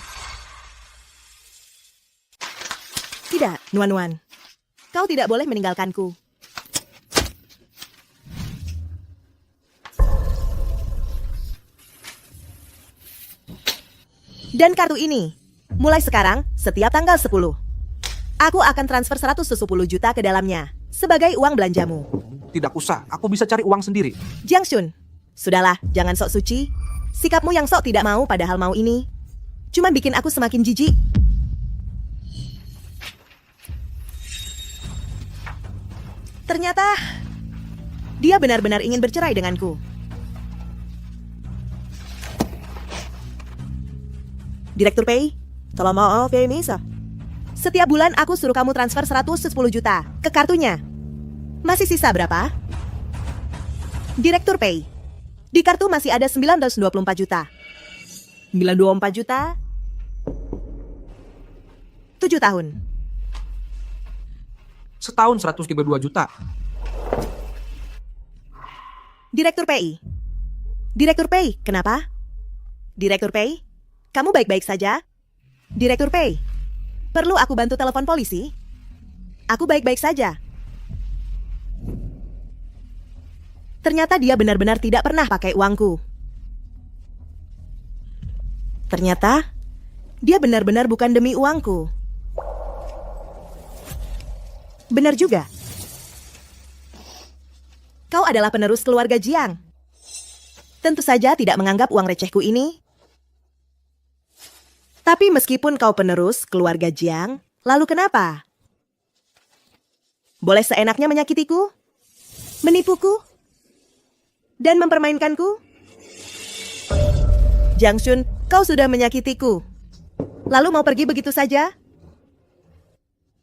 Tidak, Nuan-nuan. Kau tidak boleh meninggalkanku. Dan kartu ini, mulai sekarang, setiap tanggal 10, aku akan transfer 110 juta ke dalamnya, sebagai uang belanjamu. Tidak usah, aku bisa cari uang sendiri. Jiang Shun, sudahlah, jangan sok suci. Sikapmu yang sok tidak mau padahal mau ini, cuma bikin aku semakin jijik. Ternyata, dia benar-benar ingin bercerai denganku. Direktur Pei, tolong maaf ya Misa. Setiap bulan aku suruh kamu transfer 110 juta ke kartunya. Masih sisa berapa? Direktur Pei, di kartu masih ada 924 juta. 924 juta? 7 tahun. Setahun 132 juta. Direktur PI. Direktur PI, kenapa? Direktur PI, kamu baik-baik saja? Direktur PI, perlu aku bantu telepon polisi? Aku baik-baik saja. Ternyata dia benar-benar tidak pernah pakai uangku. Ternyata dia benar-benar bukan demi uangku. Benar juga. Kau adalah penerus keluarga Jiang. Tentu saja tidak menganggap uang recehku ini. Tapi meskipun kau penerus keluarga Jiang, lalu kenapa? Boleh seenaknya menyakitiku? Menipuku? Dan mempermainkanku? Jiang Shun, kau sudah menyakitiku. Lalu mau pergi begitu saja?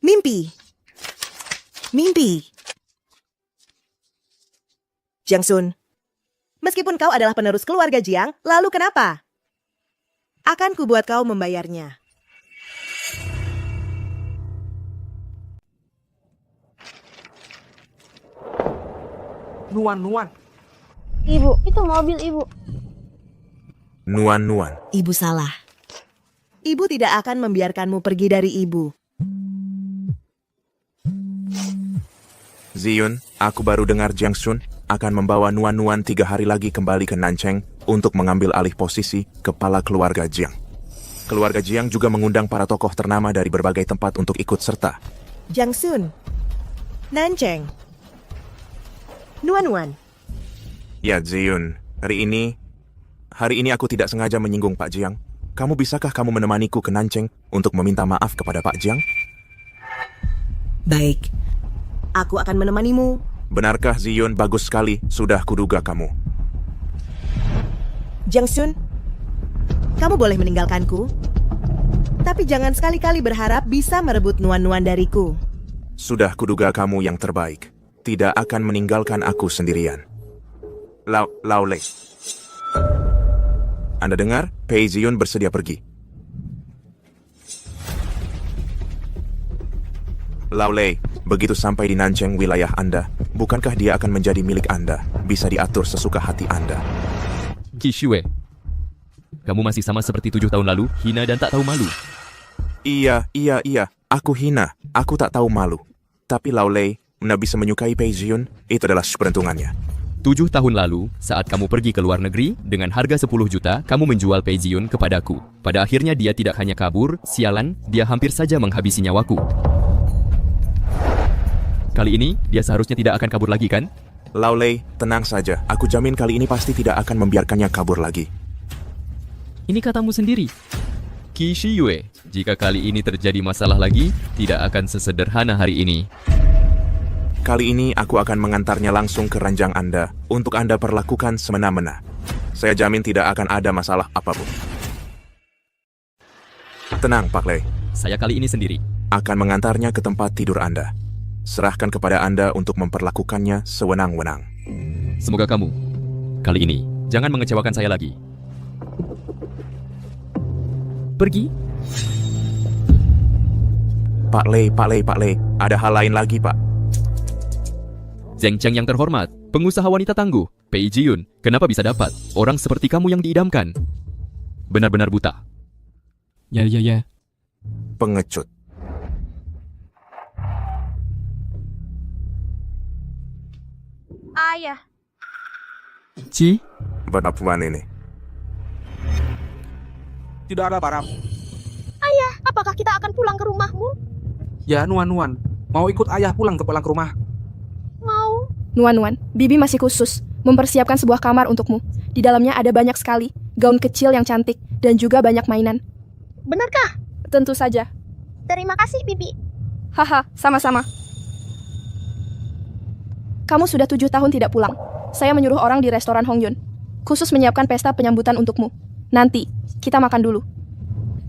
Mimpi. Mimpi. Jiang Shun, meskipun kau adalah penerus keluarga Jiang, lalu kenapa? Akan kubuat kau membayarnya. Nuan-nuan. Ibu, itu mobil ibu. Nuan-nuan. Ibu salah. Ibu tidak akan membiarkanmu pergi dari ibu. Ziyun, aku baru dengar Jiang Shun akan membawa Nuan-nuan 3 hari lagi kembali ke Nancheng untuk mengambil alih posisi kepala keluarga Jiang. Keluarga Jiang juga mengundang para tokoh ternama dari berbagai tempat untuk ikut serta. Jiang Shun, Nancheng, Nuan-nuan. Ya Ziyun, hari ini aku tidak sengaja menyinggung Pak Jiang. Bisakah kamu menemaniku ke Nancheng untuk meminta maaf kepada Pak Jiang? Baik, aku akan menemanimu. Benarkah Zion? Bagus sekali, sudah kuduga kamu. Jiang Shun, kamu boleh meninggalkanku, tapi jangan sekali-kali berharap bisa merebut nuan-nuan dariku. Sudah kuduga kamu yang terbaik. Tidak akan meninggalkan aku sendirian. Lao Lei. Anda dengar? Pei Zion bersedia pergi. Lao Lei, begitu sampai di Nancheng wilayah Anda, bukankah dia akan menjadi milik Anda? Bisa diatur sesuka hati Anda. Qi Shue, kamu masih sama seperti 7 tahun lalu, hina dan tak tahu malu. Iya. Aku hina. Aku tak tahu malu. Tapi Lao Lei, Anda bisa menyukai Pei Zion, itu adalah peruntungannya. 7 tahun lalu, saat kamu pergi ke luar negeri, dengan harga 10 juta, kamu menjual Pei Zion kepadaku. Pada akhirnya dia tidak hanya kabur, sialan, dia hampir saja menghabisi nyawaku. Kali ini, dia seharusnya tidak akan kabur lagi, kan? Lao Lei, tenang saja. Aku jamin kali ini pasti tidak akan membiarkannya kabur lagi. Ini katamu sendiri. Qi Shue, jika kali ini terjadi masalah lagi, tidak akan sesederhana hari ini. Kali ini aku akan mengantarnya langsung ke ranjang Anda untuk Anda perlakukan semena-mena. Saya jamin tidak akan ada masalah apapun. Tenang, Pak Lei. Saya kali ini sendiri. Akan mengantarnya ke tempat tidur Anda. Serahkan kepada Anda untuk memperlakukannya sewenang-wenang. Semoga kamu, kali ini, jangan mengecewakan saya lagi. Pergi? Pak Lei, ada hal lain lagi, Pak. Zheng Cheng yang terhormat, pengusaha wanita tangguh, Pei Jiun, kenapa bisa dapat orang seperti kamu yang diidamkan? Benar-benar buta. Ya. Pengecut. Ayah, Ci? Perempuan ini. Tidak ada barang. ayah, apakah kita akan pulang ke rumahmu? Ya, Nuan, mau ikut ayah pulang ke rumah. Mau? Nuan, Bibi masih khusus mempersiapkan sebuah kamar untukmu. Di dalamnya ada banyak sekali gaun kecil yang cantik dan juga banyak mainan. Benarkah? Tentu saja. Terima kasih, Bibi. Haha, sama-sama. Kamu sudah 7 tahun tidak pulang. Saya menyuruh orang di restoran Hong Yun khusus menyiapkan pesta penyambutan untukmu. Nanti, kita makan dulu.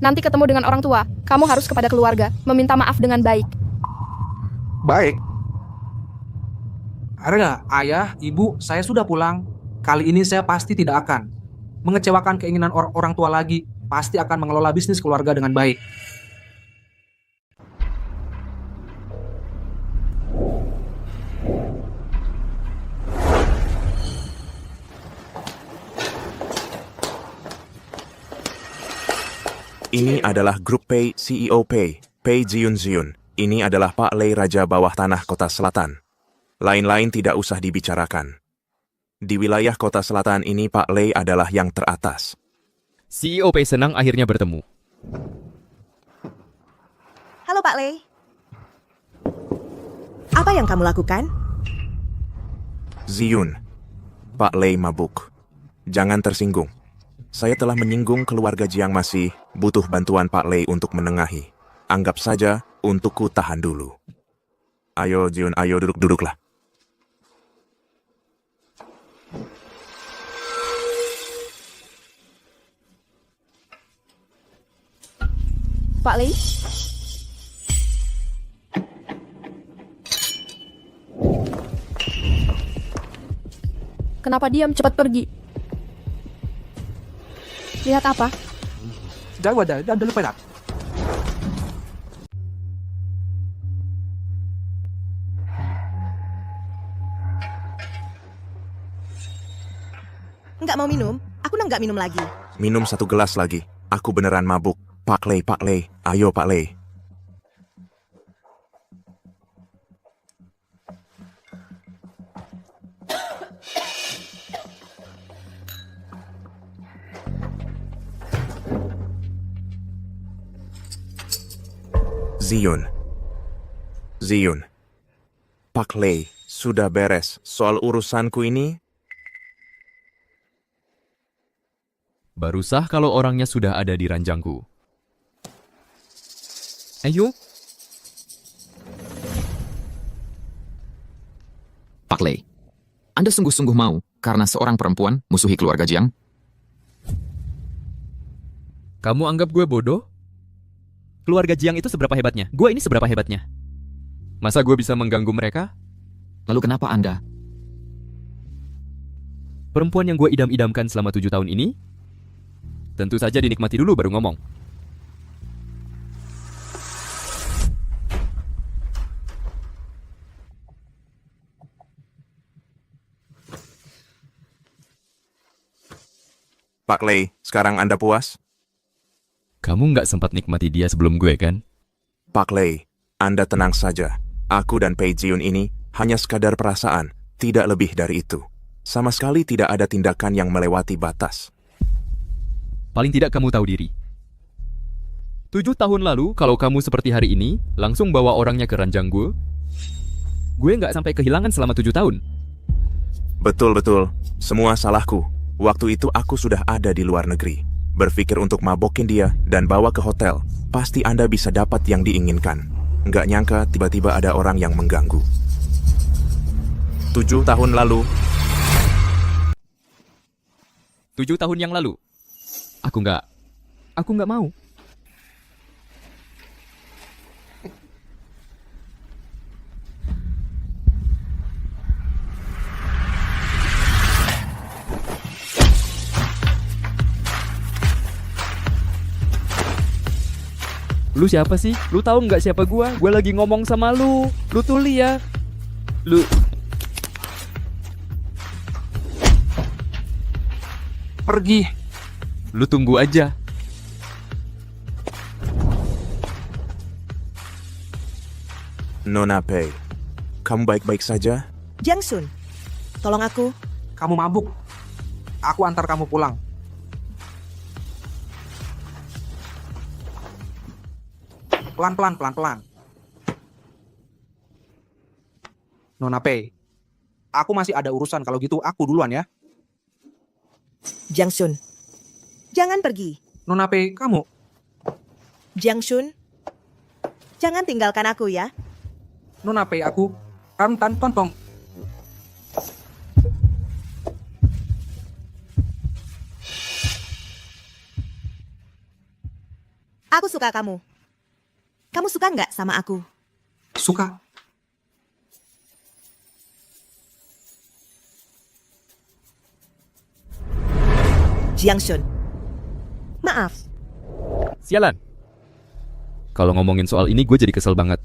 Nanti ketemu dengan orang tua, kamu harus kepada keluarga, meminta maaf dengan baik. Baik. Ada nggak? Ayah, ibu, saya sudah pulang. Kali ini saya pasti tidak akan mengecewakan keinginan orang tua lagi. Pasti akan mengelola bisnis keluarga dengan baik. Ini adalah grup Pei, CEO Pei Ziun. Ini adalah Pak Lei, Raja Bawah Tanah Kota Selatan. Lain-lain tidak usah dibicarakan. Di wilayah Kota Selatan ini Pak Lei adalah yang teratas. CEO Pei senang akhirnya bertemu. Halo Pak Lei. Apa yang kamu lakukan? Ziun, Pak Lei mabuk. Jangan tersinggung. Saya telah menyinggung keluarga Jiang masih butuh bantuan Pak Lei untuk menengahi. Anggap saja untukku tahan dulu. Ayo Ziun, ayo duduklah. Pak Lei? Kenapa diam? Cepat pergi. Lihat apa? Jauh ada lupa dah. Nggak mau minum? Aku nggak minum lagi. Minum 1 gelas lagi. Aku beneran mabuk. Pak Lei, ayo Pak Lei. Ziun. Pak Lei, sudah beres soal urusanku ini? Baru sah kalau orangnya sudah ada di ranjangku. Ayo. Pak Lei, Anda sungguh-sungguh mau karena seorang perempuan musuhi keluarga Jiang? Kamu anggap gue bodoh? Keluarga Jiang itu seberapa hebatnya? Gue ini seberapa hebatnya? Masa gue bisa mengganggu mereka? Lalu kenapa Anda? Perempuan yang gue idam-idamkan selama 7 tahun ini, tentu saja dinikmati dulu baru ngomong. Pak Lei, sekarang Anda puas? Kamu nggak sempat nikmati dia sebelum gue kan? Pak Lei, Anda tenang saja. Aku dan Pei Jiun ini hanya sekadar perasaan, tidak lebih dari itu. Sama sekali tidak ada tindakan yang melewati batas. Paling tidak kamu tahu diri. 7 tahun lalu, kalau kamu seperti hari ini, langsung bawa orangnya ke ranjang gue nggak sampai kehilangan selama 7 tahun. Betul-betul, semua salahku. Waktu itu aku sudah ada di luar negeri. Berpikir untuk mabokin dia dan bawa ke hotel. Pasti Anda bisa dapat yang diinginkan. Nggak nyangka tiba-tiba ada orang yang mengganggu. 7 tahun lalu. 7 tahun yang lalu. Aku nggak mau. Lu siapa sih? Lu tahu nggak siapa gua? Gua lagi ngomong sama lu. Lu tuh lihat. Lu Pergi. Lu tunggu aja. Nona Pei, kamu baik-baik saja? Jiang Sun, tolong aku. Kamu mabuk. Aku antar kamu pulang. Pelan-pelan. Nona Pei, aku masih ada urusan. Kalau gitu aku duluan ya. Jiang Sun, jangan pergi. Nona Pei, kamu. Jiang Sun, jangan tinggalkan aku ya. Nona Pei, aku. Tan tong. Aku suka kamu. Kamu suka nggak sama aku? Suka. Jiang Sun, maaf. Sialan. Kalau ngomongin soal ini gue jadi kesel banget.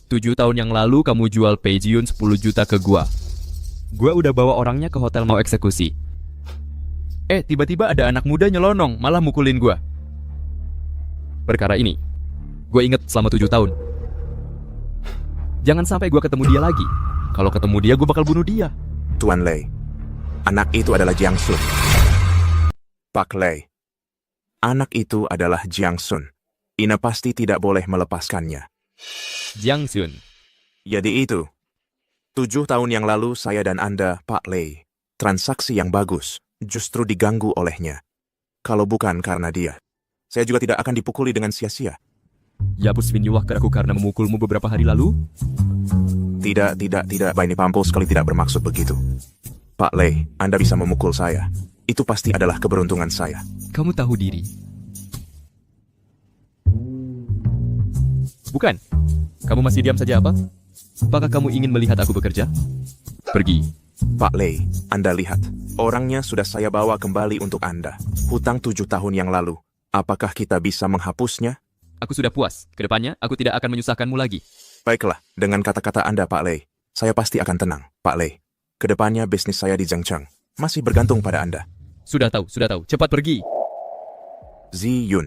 7 tahun yang lalu kamu jual Pei Jiun 10 juta ke gua. Gua udah bawa orangnya ke hotel mau eksekusi. Tiba-tiba ada anak muda nyelonong malah mukulin gua. Perkara ini gue inget selama 7 tahun. Jangan sampai gue ketemu dia lagi. Kalau ketemu dia, gue bakal bunuh dia. Tuan Lei, anak itu adalah Jiang Sun. Pak Lei, anak itu adalah Jiang Sun. Ina pasti tidak boleh melepaskannya. Jiang Sun. Jadi itu, 7 tahun yang lalu saya dan Anda, Pak Lei, transaksi yang bagus justru diganggu olehnya. Kalau bukan karena dia, saya juga tidak akan dipukuli dengan sia-sia. Ya pusvinyuwah ke aku karena memukulmu beberapa hari lalu? Tidak, Baini Pampul sekali tidak bermaksud begitu. Pak Lei, Anda bisa memukul saya. Itu pasti adalah keberuntungan saya. Kamu tahu diri. Bukan? Kamu masih diam saja apa? Apakah kamu ingin melihat aku bekerja? Pergi. Pak Lei, Anda lihat. Orangnya sudah saya bawa kembali untuk Anda. Hutang 7 tahun yang lalu. Apakah kita bisa menghapusnya? Aku sudah puas. Kedepannya, aku tidak akan menyusahkanmu lagi. Baiklah, dengan kata-kata Anda, Pak Lei, saya pasti akan tenang, Pak Lei. Kedepannya bisnis saya di Zhengcheng masih bergantung pada Anda. Sudah tahu. Cepat pergi. Zi Yun,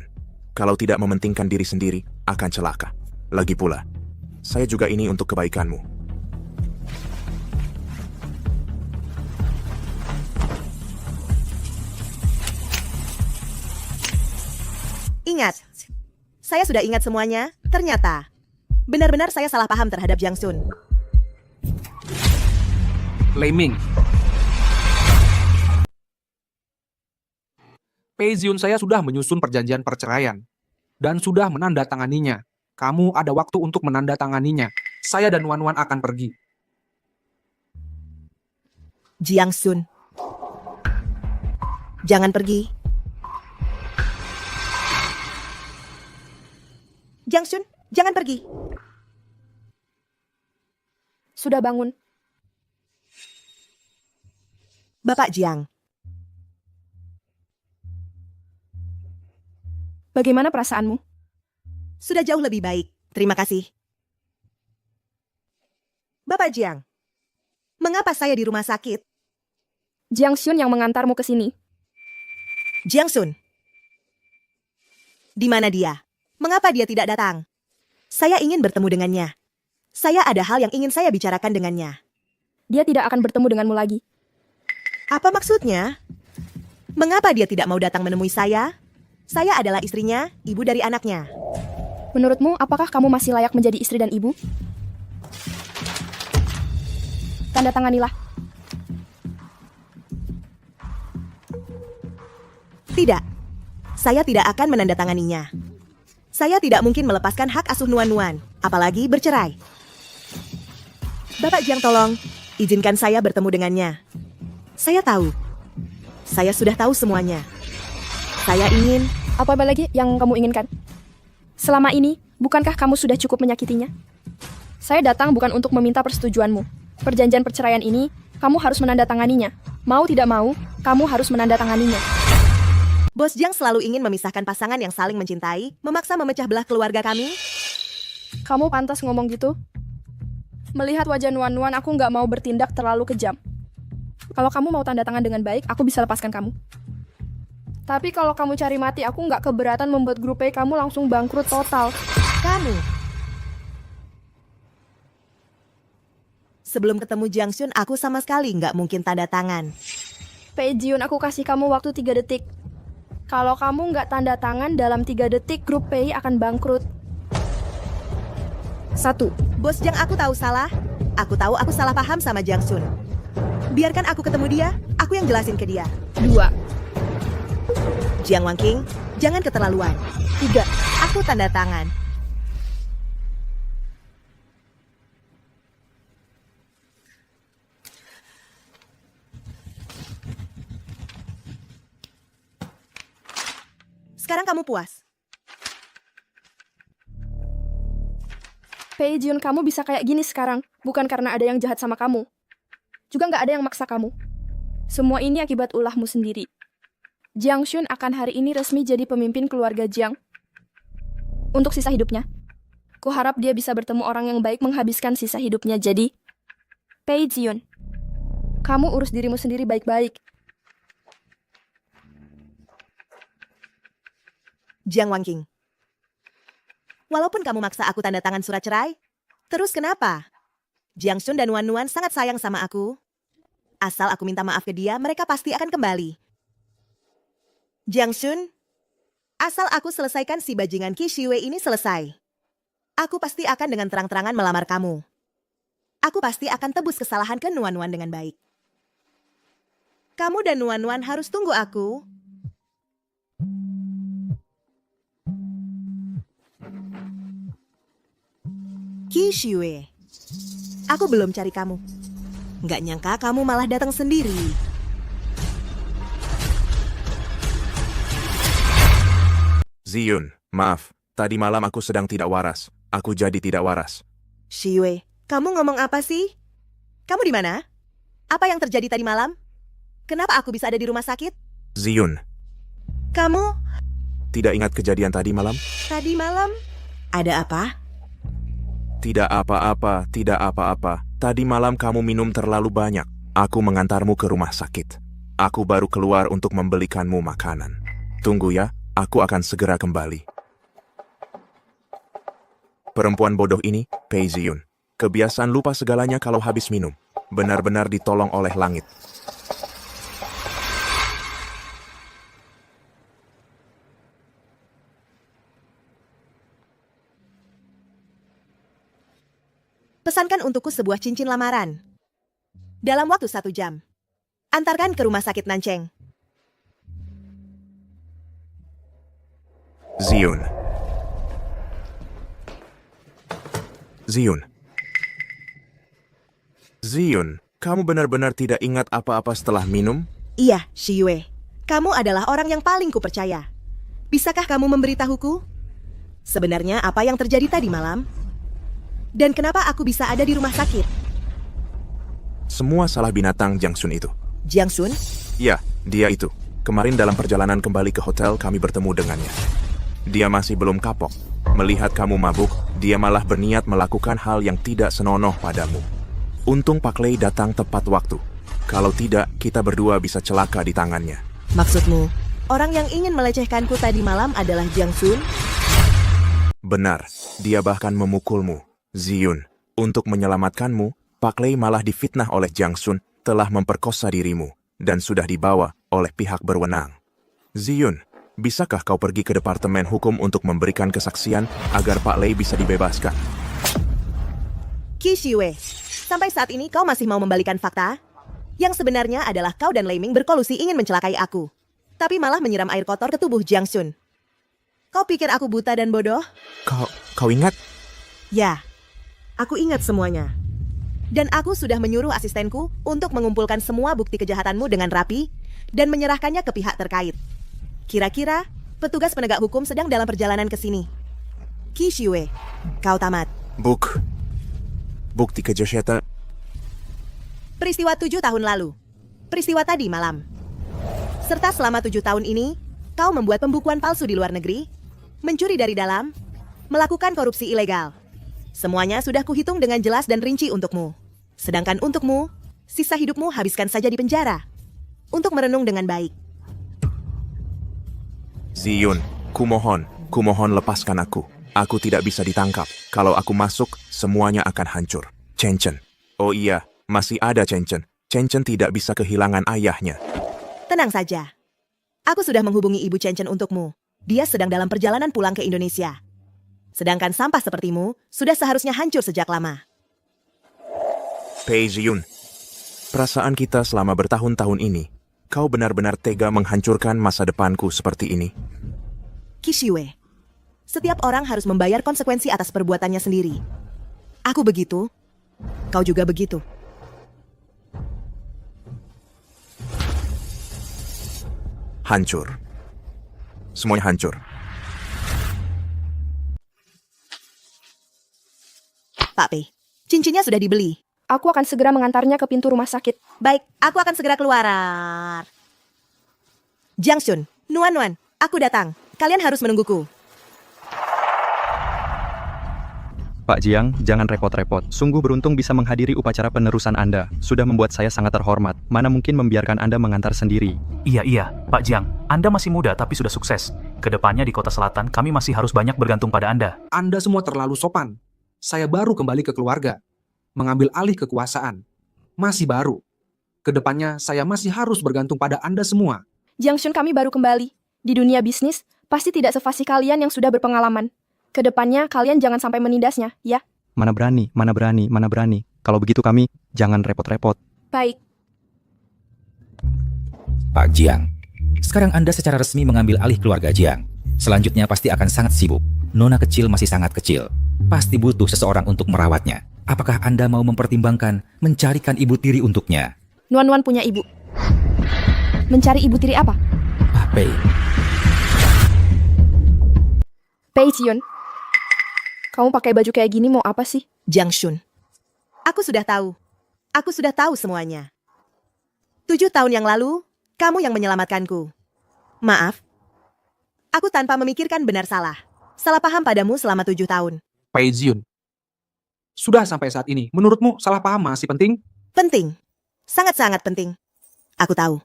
kalau tidak mementingkan diri sendiri, akan celaka. Lagi pula, saya juga ini untuk kebaikanmu. Ingat, saya sudah ingat semuanya. Ternyata, benar-benar saya salah paham terhadap Jiang Sun. Lei Ming. Pei Jiun saya sudah menyusun perjanjian perceraian dan sudah menandatanganinya. Kamu ada waktu untuk menandatanganinya. Saya dan Wan Wan akan pergi. Jiang Sun. Jangan pergi. Jiang Sun, jangan pergi. Sudah bangun. Bapak Jiang, Bagaimana perasaanmu? sudah jauh lebih baik. Terima kasih. Bapak Jiang, mengapa saya di rumah sakit? Jiang Xun yang mengantarmu ke sini. Jiang Sun. Di mana dia? Mengapa dia tidak datang? Saya ingin bertemu dengannya. Saya ada hal yang ingin saya bicarakan dengannya. Dia tidak akan bertemu denganmu lagi. Apa maksudnya? Mengapa dia tidak mau datang menemui saya? Saya adalah istrinya, ibu dari anaknya. Menurutmu, apakah kamu masih layak menjadi istri dan ibu? Tanda tanganilah. Tidak. Saya tidak akan menandatanganinya. Saya tidak mungkin melepaskan hak asuh Nuan-Nuan, apalagi bercerai. Bapak Jiang, tolong, izinkan saya bertemu dengannya. Saya tahu. Saya sudah tahu semuanya. Saya ingin... Apa lagi yang kamu inginkan? Selama ini, bukankah kamu sudah cukup menyakitinya? Saya datang bukan untuk meminta persetujuanmu. Perjanjian perceraian ini, kamu harus menandatanganinya. Mau tidak mau, kamu harus menandatanganinya. Bos Jiang selalu ingin memisahkan pasangan yang saling mencintai, memaksa memecah belah keluarga kami. Kamu pantas ngomong gitu? Melihat wajah Nuan-Nuan, aku nggak mau bertindak terlalu kejam. Kalau kamu mau tanda tangan dengan baik, aku bisa lepaskan kamu. Tapi kalau kamu cari mati, aku nggak keberatan membuat grup A kamu langsung bangkrut total. Kamu. Sebelum ketemu Jiang Xun, aku sama sekali nggak mungkin tanda tangan. Pei Jiun, aku kasih kamu waktu 3 detik. Kalau kamu nggak tanda tangan dalam 3 detik, grup Pei akan bangkrut. 1. Bos Jiang, aku tahu salah. Aku tahu aku salah paham sama Jiang Xun. Biarkan aku ketemu dia, aku yang jelasin ke dia. 2. Jiang Wangking, jangan keterlaluan. 3. Aku tanda tangan. Sekarang kamu puas. Pei Jiun, kamu bisa kayak gini sekarang, bukan karena ada yang jahat sama kamu. Juga nggak ada yang maksa kamu. Semua ini akibat ulahmu sendiri. Jiang Xun akan hari ini resmi jadi pemimpin keluarga Jiang. Untuk sisa hidupnya. Kuharap dia bisa bertemu orang yang baik menghabiskan sisa hidupnya. Jadi, Pei Jiun, kamu urus dirimu sendiri baik-baik. Jiang Wangking. Walaupun kamu maksa aku tanda tangan surat cerai, terus kenapa? Jiang Xun dan Nuan-Nuan sangat sayang sama aku. Asal aku minta maaf ke dia, mereka pasti akan kembali. Jiang Xun, asal aku selesaikan si bajingan Qi Shiwei ini selesai, aku pasti akan dengan terang-terangan melamar kamu. Aku pasti akan tebus kesalahan ke Nuan-Nuan dengan baik. Kamu dan Nuan-Nuan harus tunggu aku. Qi Shiwei, aku belum cari kamu. Nggak nyangka kamu malah datang sendiri. Ziyun, maaf. Tadi malam aku sedang tidak waras. Aku jadi tidak waras. Shiwei, kamu ngomong apa sih? Kamu di mana? Apa yang terjadi tadi malam? Kenapa aku bisa ada di rumah sakit? Ziyun, Kamu tidak ingat kejadian tadi malam? tadi malam ada apa? Tidak apa-apa, tidak apa-apa. Tadi malam kamu minum terlalu banyak. Aku mengantarmu ke rumah sakit. Aku baru keluar untuk membelikanmu makanan. Tunggu ya, aku akan segera kembali. Perempuan bodoh ini, Pei Ziyun. Kebiasaan lupa segalanya kalau habis minum. Benar-benar ditolong oleh langit. Pesankan untukku sebuah cincin lamaran. Dalam waktu 1 jam. Antarkan ke rumah sakit Nancheng. Ziyun. Ziyun. Ziyun, Kamu benar-benar tidak ingat apa-apa setelah minum? Iya, Shiyue. Kamu adalah orang yang paling kupercaya. Bisakah kamu memberitahuku? Sebenarnya apa yang terjadi tadi malam? Dan kenapa aku bisa ada di rumah sakit? Semua salah binatang Jiang Sun itu. Jiang Sun? Ya, dia itu. Kemarin dalam perjalanan kembali ke hotel kami bertemu dengannya. Dia masih belum kapok. Melihat kamu mabuk, dia malah berniat melakukan hal yang tidak senonoh padamu. Untung Pak Lei datang tepat waktu. Kalau tidak, kita berdua bisa celaka di tangannya. Maksudmu, orang yang ingin melecehkanku tadi malam adalah Jiang Sun? Benar, dia bahkan memukulmu, Ziyun. Untuk menyelamatkanmu, Pak Lei malah difitnah oleh Jiang Sun telah memperkosa dirimu dan sudah dibawa oleh pihak berwenang. Ziyun, bisakah kau pergi ke Departemen Hukum untuk memberikan kesaksian agar Pak Lei bisa dibebaskan? Qi Shiyue, sampai saat ini kau masih mau membalikan fakta? Yang sebenarnya adalah kau dan Lei Ming berkolusi ingin mencelakai aku. Tapi malah menyiram air kotor ke tubuh Jiang Sun. Kau pikir aku buta dan bodoh? Kau ingat? Ya, aku ingat semuanya. Dan aku sudah menyuruh asistenku untuk mengumpulkan semua bukti kejahatanmu dengan rapi dan menyerahkannya ke pihak terkait. Kira-kira, petugas penegak hukum sedang dalam perjalanan ke sini. Qi Shiyue, kau tamat. Bukti kejahatan. Peristiwa 7 tahun lalu. Peristiwa tadi malam. Serta selama 7 tahun ini, kau membuat pembukuan palsu di luar negeri, mencuri dari dalam, melakukan korupsi ilegal. Semuanya sudah kuhitung dengan jelas dan rinci untukmu. Sedangkan untukmu, sisa hidupmu habiskan saja di penjara. Untuk merenung dengan baik. Ziyun, kumohon lepaskan aku. Aku tidak bisa ditangkap. Kalau aku masuk, semuanya akan hancur. Chen Chen. Oh iya, masih ada Chen Chen. Chen Chen tidak bisa kehilangan ayahnya. Tenang saja. Aku sudah menghubungi Ibu Chen Chen untukmu. Dia sedang dalam perjalanan pulang ke Indonesia. Sedangkan sampah sepertimu sudah seharusnya hancur sejak lama. Pei Ziyun, perasaan kita selama bertahun-tahun ini, kau benar-benar tega menghancurkan masa depanku seperti ini. Qi Shiyue, setiap orang harus membayar konsekuensi atas perbuatannya sendiri. Aku begitu, kau juga begitu. Hancur. Semuanya hancur. Pak Pei, cincinnya sudah dibeli. Aku akan segera mengantarnya ke pintu rumah sakit. Baik, aku akan segera keluar. Jiang Sun, Nuan, aku datang. Kalian harus menungguku. Pak Jiang, jangan repot-repot. Sungguh beruntung bisa menghadiri upacara penerusan Anda. Sudah membuat saya sangat terhormat. Mana mungkin membiarkan Anda mengantar sendiri. Iya, Pak Jiang. Anda masih muda tapi sudah sukses. Kedepannya di Kota Selatan, kami masih harus banyak bergantung pada Anda. Anda semua terlalu sopan. Saya baru kembali ke keluarga. Mengambil alih kekuasaan. Masih baru. Kedepannya saya masih harus bergantung pada Anda semua. Jiang Shun, kami baru kembali. Di dunia bisnis, pasti tidak sefasih kalian yang sudah berpengalaman. Kedepannya kalian jangan sampai menindasnya, ya? Mana berani. Kalau begitu kami, jangan repot-repot. Baik. Pak Jiang, sekarang Anda secara resmi mengambil alih keluarga Jiang. Selanjutnya pasti akan sangat sibuk. Nona kecil masih sangat kecil. Pasti butuh seseorang untuk merawatnya. Apakah Anda mau mempertimbangkan mencarikan ibu tiri untuknya? Nuan punya ibu. Mencari ibu tiri apa? Pak Pei. Pei Jiun. Kamu pakai baju kayak gini mau apa sih? Jiang Shun, aku sudah tahu. Aku sudah tahu semuanya. 7 tahun yang lalu, kamu yang menyelamatkanku. Maaf. Aku tanpa memikirkan benar salah. Salah paham padamu selama 7 tahun. Pei Ziyun, sudah sampai saat ini, menurutmu salah paham masih penting? Penting. Sangat-sangat penting. Aku tahu.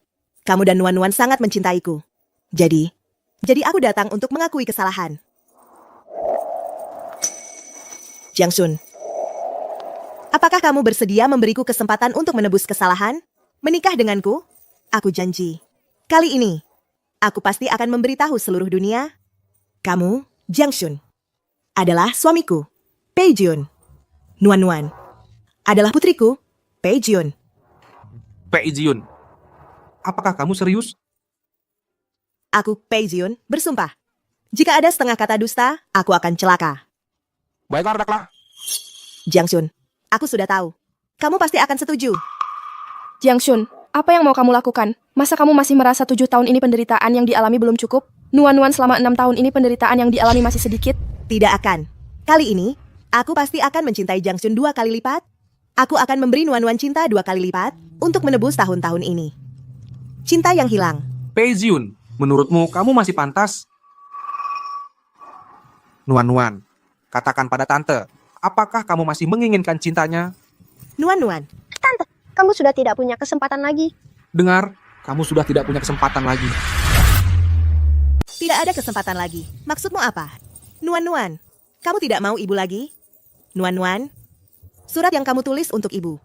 Kamu dan Nuan sangat mencintaiku. Jadi aku datang untuk mengakui kesalahan. Jiang Shun, apakah kamu bersedia memberiku kesempatan untuk menebus kesalahan? Menikah denganku? Aku janji. Kali ini, aku pasti akan memberitahu seluruh dunia. Kamu, Jiang Shun, adalah suamiku, Pei Jiun. Nuan adalah putriku, Pei Jiun. Pei Ziyun, apakah kamu serius? Aku, Pei Jiun, bersumpah. Jika ada setengah kata dusta, aku akan celaka. Baiklah, redaklah. Jiang Shun, aku sudah tahu. Kamu pasti akan setuju. Jiang Shun, apa yang mau kamu lakukan? Masa kamu masih merasa 7 tahun ini penderitaan yang dialami belum cukup? Nuan-Nuan selama 6 tahun ini penderitaan yang dialami masih sedikit? Tidak akan. Kali ini, aku pasti akan mencintai Jiang Shun 2 kali lipat. Aku akan memberi Nuan-Nuan cinta 2 kali lipat untuk menebus tahun-tahun ini. Cinta yang hilang. Pei Ziyun, menurutmu kamu masih pantas? Nuan-Nuan, katakan pada tante, apakah kamu masih menginginkan cintanya? Nuan-Nuan, Tante, kamu sudah tidak punya kesempatan lagi. Dengar, kamu sudah tidak punya kesempatan lagi. tidak ada kesempatan lagi. Maksudmu apa? Nuan-Nuan, kamu tidak mau ibu lagi? Nuan-Nuan, surat yang kamu tulis untuk ibu.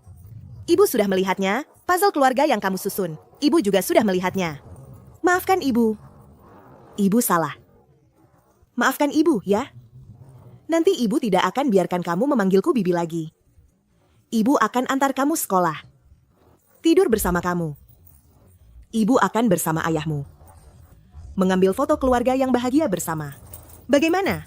Ibu sudah melihatnya, puzzle keluarga yang kamu susun. Ibu juga sudah melihatnya. Maafkan ibu. Ibu salah. Maafkan ibu, ya. Nanti ibu tidak akan biarkan kamu memanggilku bibi lagi. Ibu akan antar kamu sekolah. Tidur bersama kamu. Ibu akan bersama ayahmu. Mengambil foto keluarga yang bahagia bersama. Bagaimana?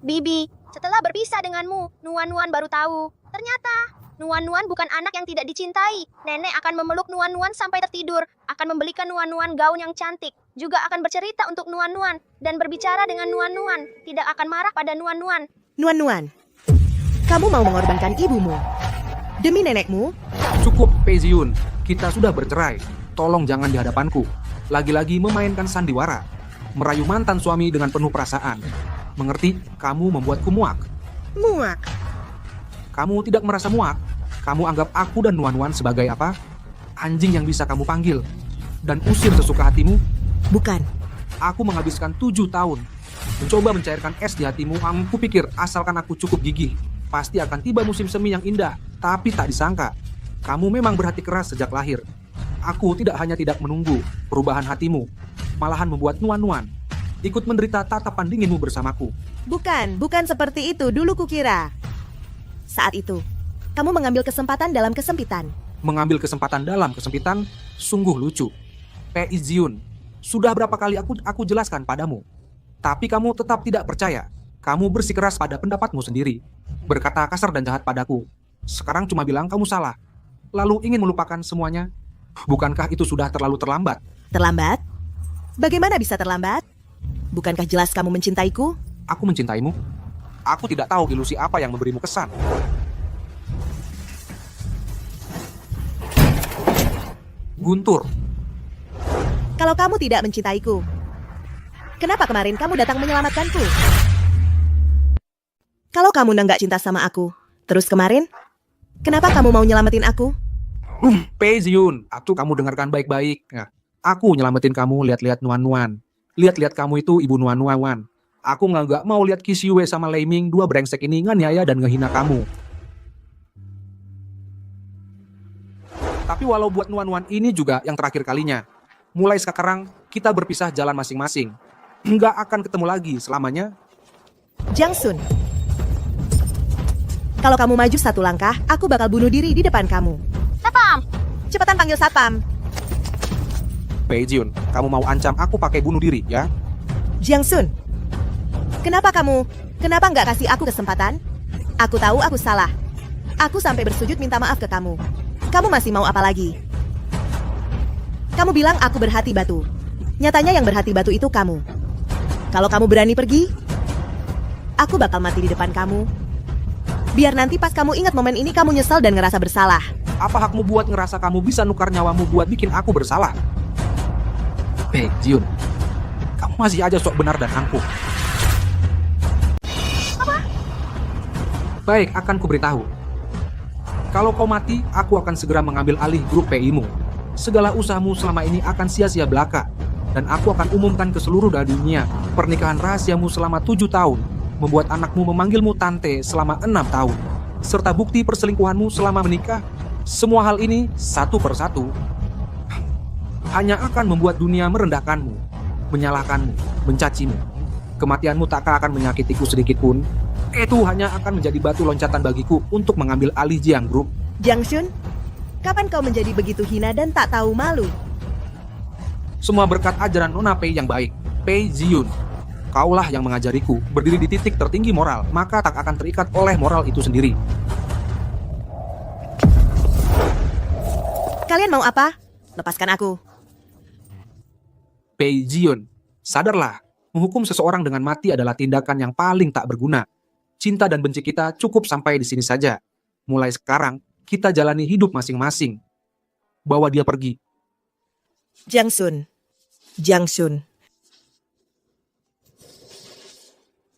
Bibi, setelah berpisah denganmu, Nuan-Nuan baru tahu. Ternyata, Nuan-Nuan bukan anak yang tidak dicintai. Nenek akan memeluk Nuan-Nuan sampai tertidur, akan membelikan Nuan-Nuan gaun yang cantik, juga akan bercerita untuk Nuan-Nuan, dan berbicara dengan Nuan-Nuan, tidak akan marah pada Nuan-Nuan. Nuan-Nuan, kamu mau mengorbankan ibumu demi nenekmu? Cukup, Pei Ziyun. Kita sudah bercerai. Tolong jangan di hadapanku. Lagi-lagi memainkan sandiwara. Merayu mantan suami dengan penuh perasaan. Mengerti? Kamu membuatku muak. Muak. Kamu tidak merasa muak. Kamu anggap aku dan Nuan-Nuan sebagai apa? Anjing yang bisa kamu panggil. Dan usir sesuka hatimu? Bukan. Aku menghabiskan 7 tahun. Mencoba mencairkan es di hatimu. Aku pikir asalkan aku cukup gigih, pasti akan tiba musim semi yang indah. Tapi tak disangka, kamu memang berhati keras sejak lahir. Aku tidak hanya tidak menunggu perubahan hatimu, malahan membuat Nuan-Nuan ikut menderita tatapan dinginmu bersamaku. Bukan seperti itu dulu kukira. Saat itu, kamu mengambil kesempatan dalam kesempitan. Mengambil kesempatan dalam kesempitan sungguh lucu. Pei Ziyun, sudah berapa kali aku jelaskan padamu. Tapi kamu tetap tidak percaya. Kamu bersikeras pada pendapatmu sendiri. Berkata kasar dan jahat padaku. Sekarang cuma bilang kamu salah. Lalu ingin melupakan semuanya. Bukankah itu sudah terlalu terlambat? Terlambat? Bagaimana bisa terlambat? Bukankah jelas kamu mencintaiku? Aku mencintaimu. Aku tidak tahu ilusi apa yang memberimu kesan. Guntur. Kalau kamu tidak mencintaiku, kenapa kemarin kamu datang menyelamatkanku? Kalau kamu nggak cinta sama aku, terus kemarin, kenapa kamu mau nyelamatin aku? Pei Ziyun, kamu dengarkan baik-baik. Ya, aku nyelamatin kamu lihat-lihat Nuan-Nuan. Lihat-lihat kamu itu ibu Nuan-Nuan. Aku nggak mau lihat Qi Xiue sama Lei Ming, dua brengsek ini nganiaya dan ngehina kamu. Tapi walau buat Nuan-Nuan ini juga yang terakhir kalinya. Mulai sekarang kita berpisah jalan masing-masing. Nggak akan ketemu lagi selamanya. Jiang Shun, kalau kamu maju 1 langkah, aku bakal bunuh diri di depan kamu. Satpam! Cepetan panggil satpam. Pei Ziyun, kamu mau ancam aku pakai bunuh diri, ya? Jiang Shun, kenapa nggak kasih aku kesempatan? Aku tahu aku salah. Aku sampai bersujud minta maaf ke kamu. Kamu masih mau apa lagi? Kamu bilang aku berhati batu. Nyatanya yang berhati batu itu kamu. Kalau kamu berani pergi, aku bakal mati di depan kamu. Biar nanti pas kamu ingat momen ini kamu nyesal dan ngerasa bersalah. Apa hakmu buat ngerasa kamu bisa nukar nyawamu buat bikin aku bersalah? Pei Ziyun, kamu masih aja sok benar dan angkuh. Apa? Baik, akan kuberitahu. Kalau kau mati, aku akan segera mengambil alih grup PI-mu. Segala usahamu selama ini akan sia-sia belaka. Dan aku akan umumkan ke seluruh dunia pernikahan rahasiamu selama 7 tahun. Membuat anakmu memanggilmu tante selama 6 tahun. Serta bukti perselingkuhanmu selama menikah. Semua hal ini satu persatu hanya akan membuat dunia merendahkanmu, menyalahkanmu, mencacimu. Kematianmu tak akan menyakitiku sedikit pun. Itu hanya akan menjadi batu loncatan bagiku untuk mengambil alih Jiang Group. Jiang Shun, kapan kau menjadi begitu hina dan tak tahu malu? Semua berkat ajaran Nona Pei yang baik, Pei Ziyun. Kaulah yang mengajariku berdiri di titik tertinggi moral, maka tak akan terikat oleh moral itu sendiri. Kalian mau apa? Lepaskan aku. Pei Jiun, sadarlah, menghukum seseorang dengan mati adalah tindakan yang paling tak berguna. Cinta dan benci kita cukup sampai di sini saja. Mulai sekarang, kita jalani hidup masing-masing. Bawa dia pergi. Jiang Sun. Jiang Sun.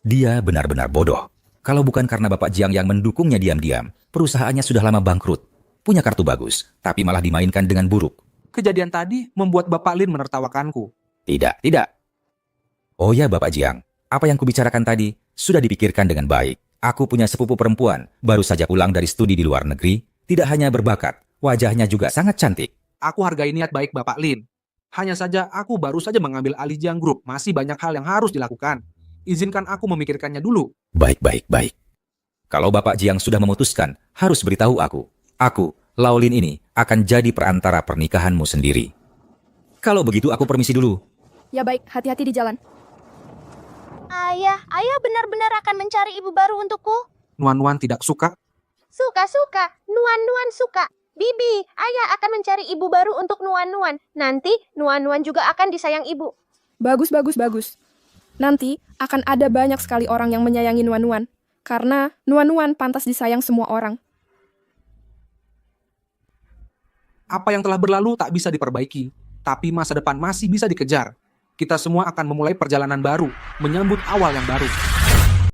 Dia benar-benar bodoh. Kalau bukan karena Bapak Jiang yang mendukungnya diam-diam, perusahaannya sudah lama bangkrut. Punya kartu bagus, tapi malah dimainkan dengan buruk. Kejadian tadi membuat Bapak Lin menertawakanku. Tidak, tidak. Oh ya Bapak Jiang, apa yang kubicarakan tadi sudah dipikirkan dengan baik. Aku punya sepupu perempuan, baru saja pulang dari studi di luar negeri. Tidak hanya berbakat, wajahnya juga sangat cantik. Aku hargai niat baik Bapak Lin. Hanya saja aku baru saja mengambil alih Jiang Group. Masih banyak hal yang harus dilakukan. Izinkan aku memikirkannya dulu. Baik, baik, baik. Kalau Bapak Jiang sudah memutuskan, harus beritahu aku. Aku, Lao Lin ini, akan jadi perantara pernikahanmu sendiri. Kalau begitu aku permisi dulu. Ya baik, hati-hati di jalan. Ayah benar-benar akan mencari ibu baru untukku. Nuan-Nuan tidak suka. Suka. Nuan-Nuan suka. Bibi, ayah akan mencari ibu baru untuk Nuan-Nuan. Nanti Nuan-Nuan juga akan disayang ibu. Bagus. Nanti akan ada banyak sekali orang yang menyayangi Nuan-Nuan. Karena Nuan-Nuan pantas disayang semua orang. Apa yang telah berlalu tak bisa diperbaiki. Tapi masa depan masih bisa dikejar. Kita semua akan memulai perjalanan baru. Menyambut awal yang baru.